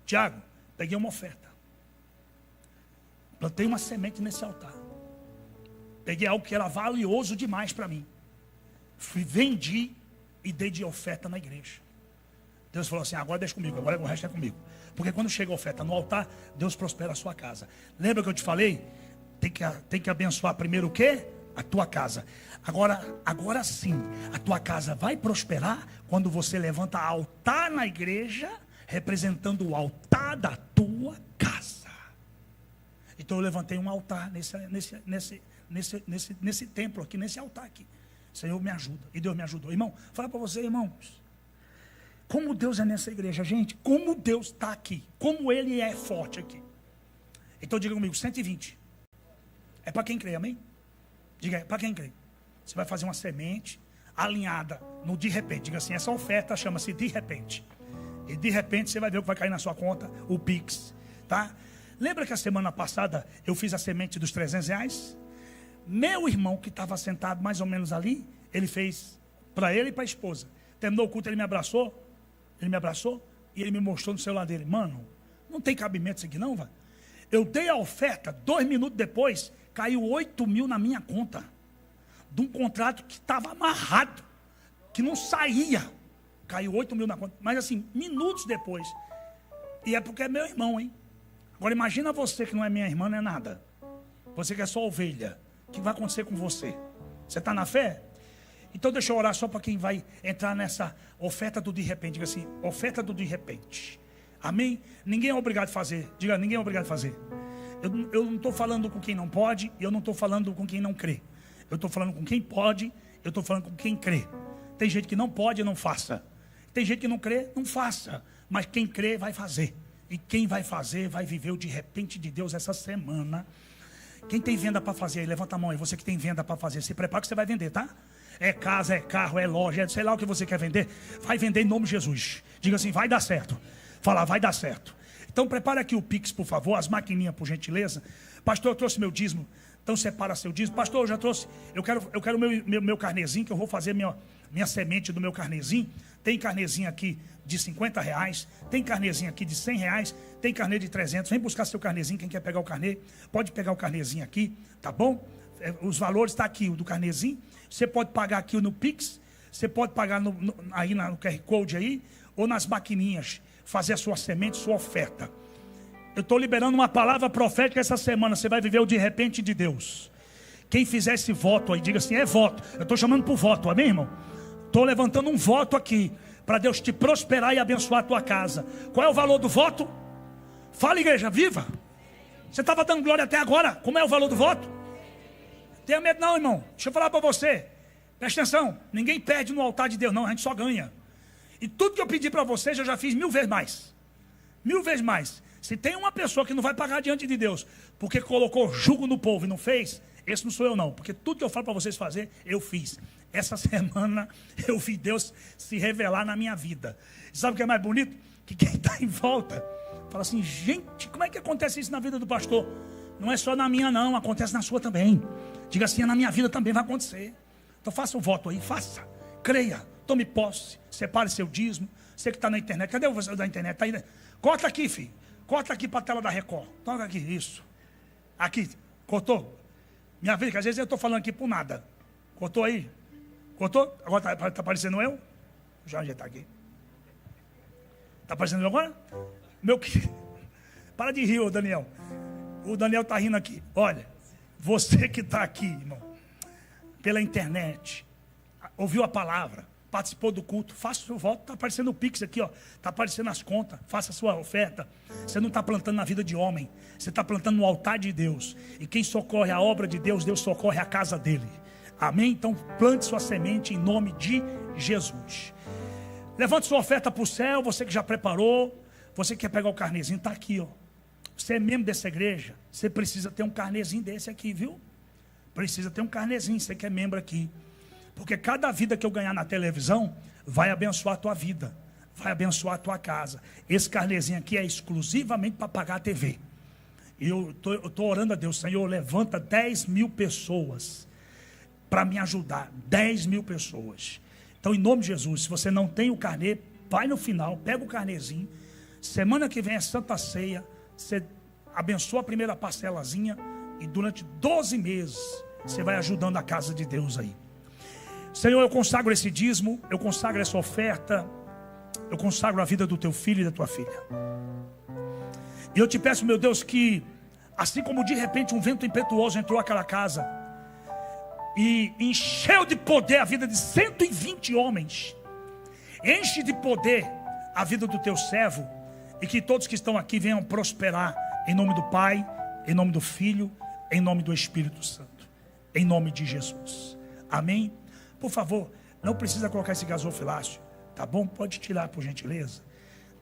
Tiago, peguei uma oferta. Plantei uma semente nesse altar. Peguei algo que era valioso demais para mim. Vendi e dei de oferta na igreja. Deus falou assim, agora deixa comigo, agora o resto é comigo. Porque quando chega a oferta no altar, Deus prospera a sua casa. Lembra que eu te falei? Tem que abençoar primeiro o quê? A tua casa. Agora sim, a tua casa vai prosperar quando você levanta altar na igreja, representando o altar da tua casa. Então eu levantei um altar nesse templo aqui, nesse altar aqui. Senhor me ajuda. E Deus me ajudou. Irmão, fala para você, irmãos. Como Deus é nessa igreja, gente. Como Deus está aqui. Como Ele é forte aqui. Então diga comigo, 120. É para quem crê, amém? Diga, é para quem crê. Você vai fazer uma semente alinhada no de repente. Diga assim, essa oferta chama-se de repente. E de repente você vai ver o que vai cair na sua conta, o Pix, tá? Lembra que a semana passada eu fiz a semente dos R$300? Meu irmão que estava sentado mais ou menos ali, ele fez para ele e para a esposa. Terminou o culto, ele me abraçou e ele me mostrou no celular dele. Mano, não tem cabimento isso aqui não, velho. Eu dei a oferta, 2 minutos depois, caiu 8 mil na minha conta. De um contrato que estava amarrado, que não saía. Caiu 8 mil na conta. Mas assim, minutos depois. E é porque é meu irmão, hein? Agora imagina você que não é minha irmã, não é nada. Você que é só ovelha. O que vai acontecer com você? Você está na fé? Então deixa eu orar só para quem vai entrar nessa oferta do de repente. Diga assim, oferta do de repente. Amém? Ninguém é obrigado a fazer. Diga, ninguém é obrigado a fazer. Eu não estou falando com quem não pode. E eu não estou falando com quem não crê. Eu estou falando com quem pode. Eu estou falando com quem crê. Tem gente que não pode, não faça. Tem gente que não crê, não faça. Mas quem crê vai fazer. E quem vai fazer vai viver o de repente de Deus essa semana. Quem tem venda para fazer aí, levanta a mão aí. Você que tem venda para fazer, se prepara que você vai vender, tá? É casa, é carro, é loja, é sei lá o que você quer vender. Vai vender em nome de Jesus. Diga assim, vai dar certo. Fala, vai dar certo. Então prepara aqui o Pix, por favor, as maquininhas, por gentileza. Pastor, eu trouxe meu dízimo. Então separa seu dízimo. Pastor, eu já trouxe. Eu quero meu carnezinho, que eu vou fazer minha semente do meu carnezinho. Tem carnezinho aqui de R$50, tem carnezinho aqui de R$100, tem carnê de 300. Vem buscar seu carnezinho, quem quer pegar o carnê, pode pegar o carnezinho aqui, tá bom? Os valores estão aqui, o do carnezinho. Você pode pagar aqui no Pix, você pode pagar aí no QR Code aí, ou nas maquininhas, fazer a sua semente, sua oferta. Eu estou liberando uma palavra profética essa semana, você vai viver o de repente de Deus. Quem fizer esse voto aí, diga assim, é voto. Eu estou chamando por voto, amém, irmão? Estou levantando um voto aqui, para Deus te prosperar e abençoar a tua casa. Qual é o valor do voto? Fala, igreja, viva. Você estava dando glória até agora. Como é o valor do voto? Tenha medo não, irmão. Deixa eu falar para você. Presta atenção. Ninguém perde no altar de Deus, não. A gente só ganha. E tudo que eu pedi para vocês, eu já fiz 1000 vezes mais. 1000 vezes mais. Se tem uma pessoa que não vai pagar diante de Deus, porque colocou jugo no povo e não fez, esse não sou eu não. Porque tudo que eu falo para vocês fazer, eu fiz. Essa semana eu vi Deus se revelar na minha vida. Sabe o que é mais bonito? Que quem está em volta fala assim, gente, como é que acontece isso na vida do pastor? Não é só na minha não, acontece na sua também. Diga assim, na minha vida também vai acontecer. Então faça o voto aí, faça. Creia, tome posse, separe seu dízimo. Você que está na internet, cadê o da internet? Tá aí, né? Corta aqui, filho. Corta aqui para a tela da Record. Toca aqui, isso. Aqui, cortou? Minha vida, que às vezes eu estou falando aqui por nada. Cortou aí? Cortou? Agora está aparecendo eu? Já está aqui. Está aparecendo eu agora? Meu querido. Para de rir, ô Daniel. O Daniel está rindo aqui. Olha, você que está aqui, irmão, pela internet, ouviu a palavra, participou do culto, faça o seu voto. Está aparecendo o Pix aqui, ó. Está aparecendo as contas. Faça a sua oferta. Você não está plantando na vida de homem. Você está plantando no altar de Deus. E quem socorre a obra de Deus, Deus socorre a casa dele. Amém? Então plante sua semente em nome de Jesus. Levante sua oferta para o céu. Você que já preparou. Você que quer pegar o carnezinho, está aqui, ó. Você é membro dessa igreja, você precisa ter um carnezinho desse aqui, viu? Precisa ter um carnezinho, você que é membro aqui. Porque cada vida que eu ganhar na televisão vai abençoar a tua vida, vai abençoar a tua casa. Esse carnezinho aqui é exclusivamente para pagar a TV. E eu tô orando a Deus, Senhor, levanta 10 mil pessoas para me ajudar. 10 mil pessoas. Então, em nome de Jesus, se você não tem o carnê, vai no final, pega o carnezinho. Semana que vem é Santa Ceia. Você abençoa a primeira parcelazinha e durante 12 meses você vai ajudando a casa de Deus aí. Senhor, eu consagro esse dízimo, eu consagro essa oferta, eu consagro a vida do teu filho e da tua filha. E eu te peço, meu Deus, que assim como de repente um vento impetuoso entrou naquela casa e encheu de poder a vida de 120 homens, enche de poder a vida do teu servo, e que todos que estão aqui venham prosperar em nome do Pai, em nome do Filho, em nome do Espírito Santo, em nome de Jesus. Amém? Por favor, não precisa colocar esse gasofilácio, tá bom? Pode tirar, por gentileza.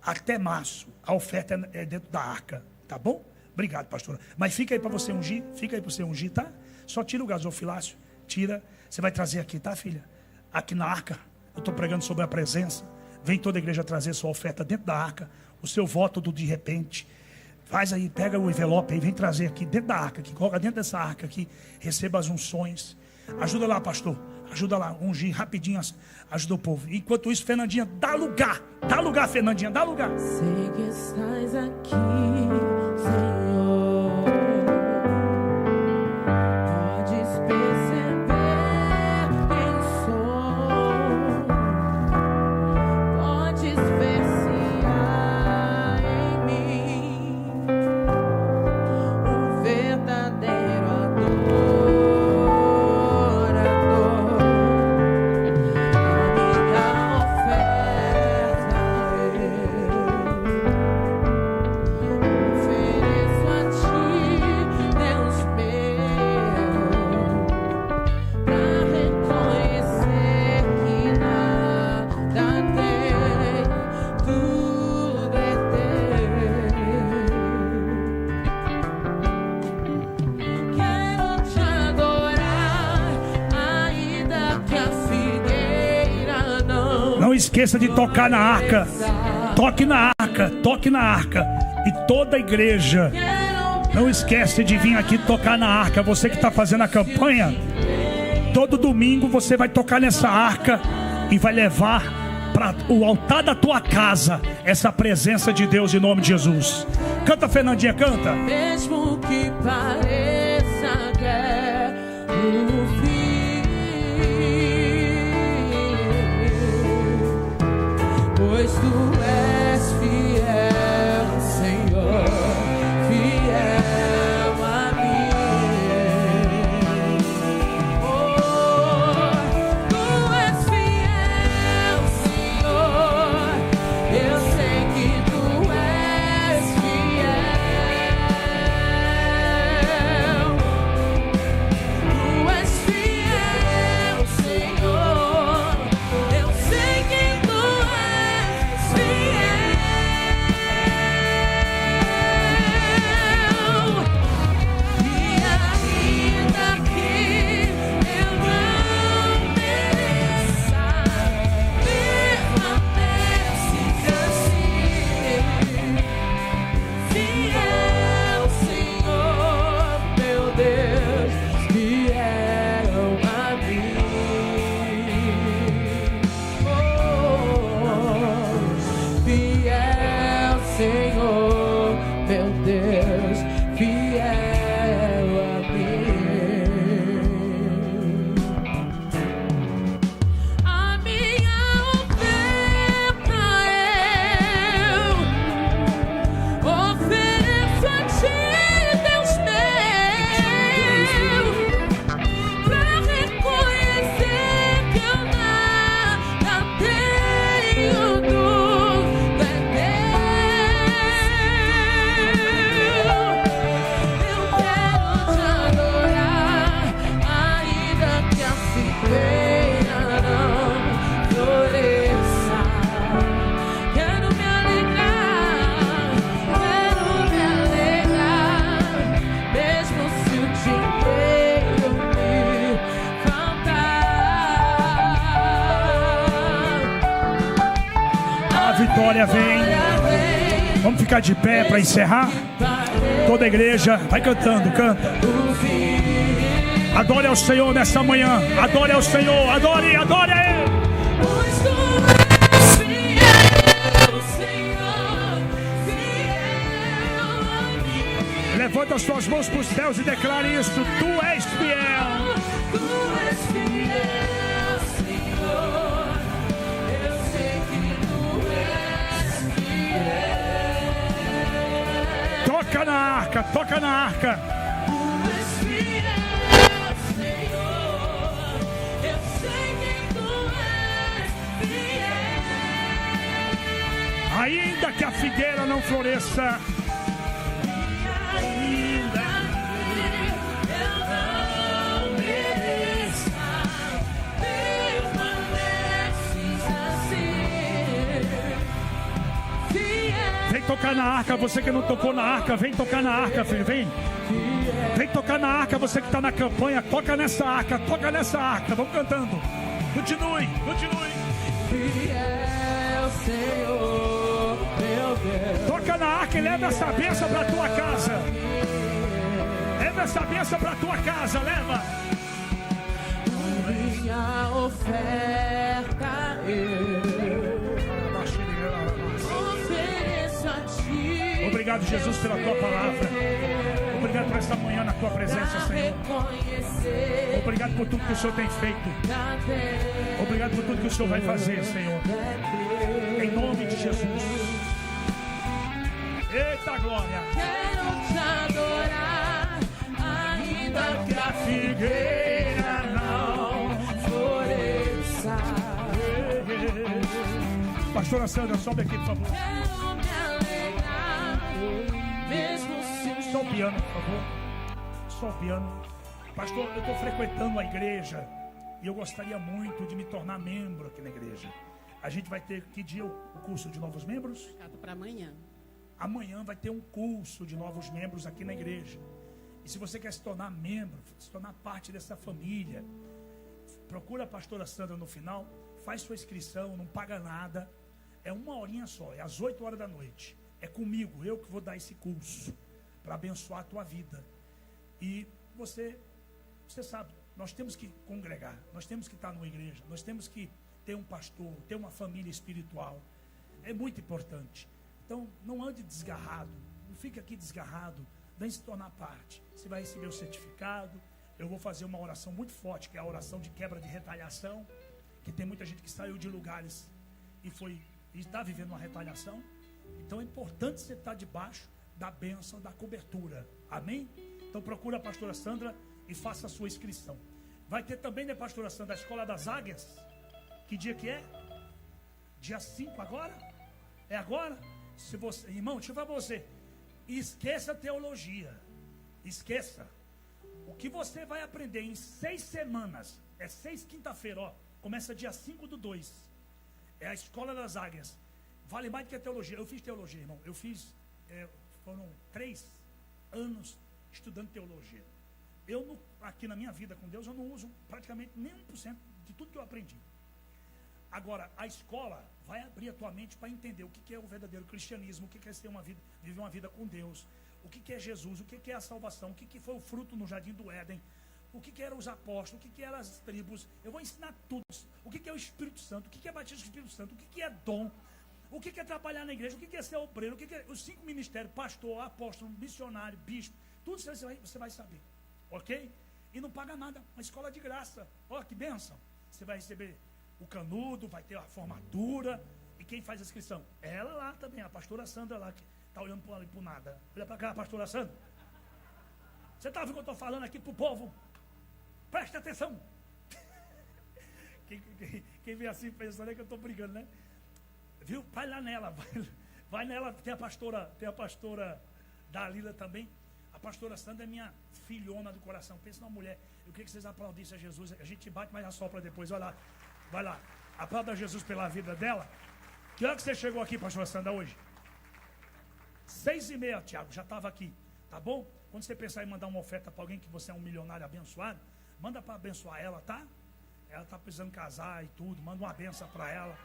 Até março, a oferta é dentro da arca, tá bom? Obrigado, pastora. Mas fica aí para você ungir, tá? Só tira o gasofilácio, tira. Você vai trazer aqui, tá, filha? Aqui na arca, eu estou pregando sobre a presença. Vem toda a igreja trazer sua oferta dentro da arca, o seu voto do de repente. Faz aí, pega o envelope aí, vem trazer aqui dentro da arca, aqui, coloca dentro dessa arca aqui, receba as unções. Ajuda lá, pastor, ajuda lá, ungir rapidinho, ajuda o povo. Enquanto isso, Fernandinha, dá lugar, Fernandinha, dá lugar. Sei que estás aqui, Senhor. Podes perceber quem sou. Podes ver se há em mim um verdadeiro adorador. Ofereço a ti, Deus meu, pra reconhecer que nada tem, tudo é teu. Quero te adorar, ainda que a figueira Não esqueça de tocar na arca. Toque na arca. E toda a igreja, não esquece de vir aqui tocar na arca. Você que está fazendo a campanha, todo domingo você vai tocar nessa arca e vai levar para o altar da tua casa essa presença de Deus em nome de Jesus. Canta, Fernandinha, canta. Mesmo que pareça que é o fim, pois tu és fiel, Senhor, fiel a mim. Oh, tu és fiel, Senhor, eu sei que tu és fiel. Tu és fiel, Senhor, eu sei que tu és fiel. E ainda que eu não mereça, permaneces assim. Fiel, Senhor, meu Deus, fiel a mim. Oh, fiel, Senhor, meu Deus, fiel a mim. A minha oferta eu ofereço a ti, Deus meu, pra reconhecer que eu nada tenho, tudo é teu. Eu quero te adorar, ainda que a figueira não floresça. Quero me alegrar, mesmo se o dinheiro me faltar. A vitória vem. Vamos ficar de pé para encerrar. Parece Toda a igreja, vai cantando, canta. Adore ao Senhor nessa manhã. Adore ao Senhor, adore a Ele. Pois tu és fiel, Senhor, fiel a mim. Levanta as suas mãos para os céus e declare isso. Tu és fiel. Tu és fiel, Senhor. Eu sei que tu és fiel. Toca na arca, toca na arca. Tu és fiel, Senhor. Eu sei que tu és fiel. Ainda que a figueira não floresça, Ainda que eu não mereça, permaneces assim, fiel. vem tocar na arca. Você que não tocou na arca, vem tocar na arca, filho, vem. Vem tocar na arca, você que está na campanha, toca nessa arca, toca nessa arca. Vamos cantando. Continue, continue. Fiel, Senhor, meu Deus. Toca na arca e leva essa bênção para a tua casa. Leva essa bênção para a tua casa, leva. Minha oferta eu ofereço a ti. Obrigado, Jesus, pela tua palavra. Obrigado por esta manhã na tua presença, Senhor. Reconhecer Obrigado por tudo que o Senhor tem feito. Obrigado por tudo que o Senhor vai fazer, Senhor. Em nome de Jesus. Eita glória. Quero te adorar, ainda que a Figueira não. floresça. Pastora Sandra, sobe aqui, por favor. Quero me alegrar, mesmo se Só o piano, por favor. Só o piano. Pastor, eu estou frequentando a igreja e eu gostaria muito de me tornar membro aqui na igreja. A gente vai ter, que dia, o curso de novos membros? Marcado para amanhã. Amanhã vai ter um curso de novos membros aqui na igreja. E se você quer se tornar membro, se tornar parte dessa família, procura a pastora Sandra no final, faz sua inscrição, não paga nada. É 1 horinha só, é às 8 horas da noite. É comigo, eu que vou dar esse curso para abençoar a tua vida. E você sabe, nós temos que congregar, nós temos que estar numa igreja, nós temos que ter um pastor, ter uma família espiritual. É muito importante. Então, não ande desgarrado, não fique aqui desgarrado, vem se tornar parte. Você vai receber o certificado. Eu vou fazer uma oração muito forte, que é a oração de quebra de retaliação, que tem muita gente que saiu de lugares e está vivendo uma retaliação. Então é importante você estar debaixo da bênção, da cobertura. Amém? Então procura a pastora Sandra e faça a sua inscrição. Vai ter também, né, pastora Sandra, a Escola das Águias. Que dia que é? Dia 5 agora? É agora? Se você, irmão, deixa eu falar para você. Esqueça a teologia. Esqueça. O que você vai aprender em 6 semanas. É 6 quinta-feira, ó. Começa dia 5/2. É a Escola das Águias. Vale mais do que a teologia. Eu fiz teologia, irmão. Eu fiz, foram 3 anos estudando teologia. Aqui na minha vida com Deus, eu não uso praticamente nem 1% de tudo que eu aprendi. Agora, a escola vai abrir a tua mente para entender o que é o verdadeiro cristianismo, o que é ser viver uma vida com Deus, o que é Jesus, o que é a salvação, o que foi o fruto no jardim do Éden, o que eram os apóstolos, o que eram as tribos. Eu vou ensinar tudo. O que é o Espírito Santo, o que é batismo do Espírito Santo, o que é dom, o que é trabalhar na igreja, o que é ser obreiro, o que é os 5 ministérios, pastor, apóstolo, missionário, bispo, tudo isso você vai saber, ok? E não paga nada, uma escola de graça. Olha que bênção. Você vai receber o canudo, vai ter a formatura. E quem faz a inscrição? Ela lá também, a pastora Sandra lá, que está olhando por nada. Olha para cá, pastora Sandra. Você está ouvindo o que eu estou falando aqui para o povo? Preste atenção. Quem vê assim pensando é que eu estou brigando, né? Viu? Vai lá nela. Vai nela. Tem a pastora Dalila também. A pastora Sandra é minha filhona do coração. Pensa numa mulher. Eu queria que vocês aplaudissem a Jesus. A gente bate, mas assopra depois. Vai lá. Vai lá. Aplauda Jesus pela vida dela. Que hora que você chegou aqui, pastora Sandra, hoje? 6h30, Tiago. Já estava aqui. Tá bom? Quando você pensar em mandar uma oferta para alguém que você é um milionário abençoado, manda para abençoar ela, tá? Ela está precisando casar e tudo. Manda uma benção para ela.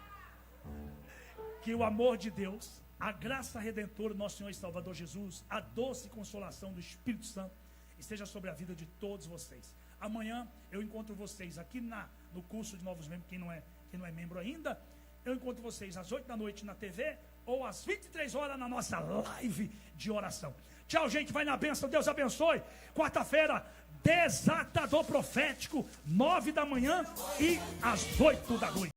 Que o amor de Deus, a graça redentora do nosso Senhor e Salvador Jesus, a doce consolação do Espírito Santo esteja sobre a vida de todos vocês. Amanhã eu encontro vocês aqui no curso de novos membros, quem não é membro ainda. Eu encontro vocês às 8 da noite na TV ou às 23 horas na nossa live de oração. Tchau, gente, vai na bênção, Deus abençoe. Quarta-feira, Desatador Profético, 9 da manhã e às 8 da noite.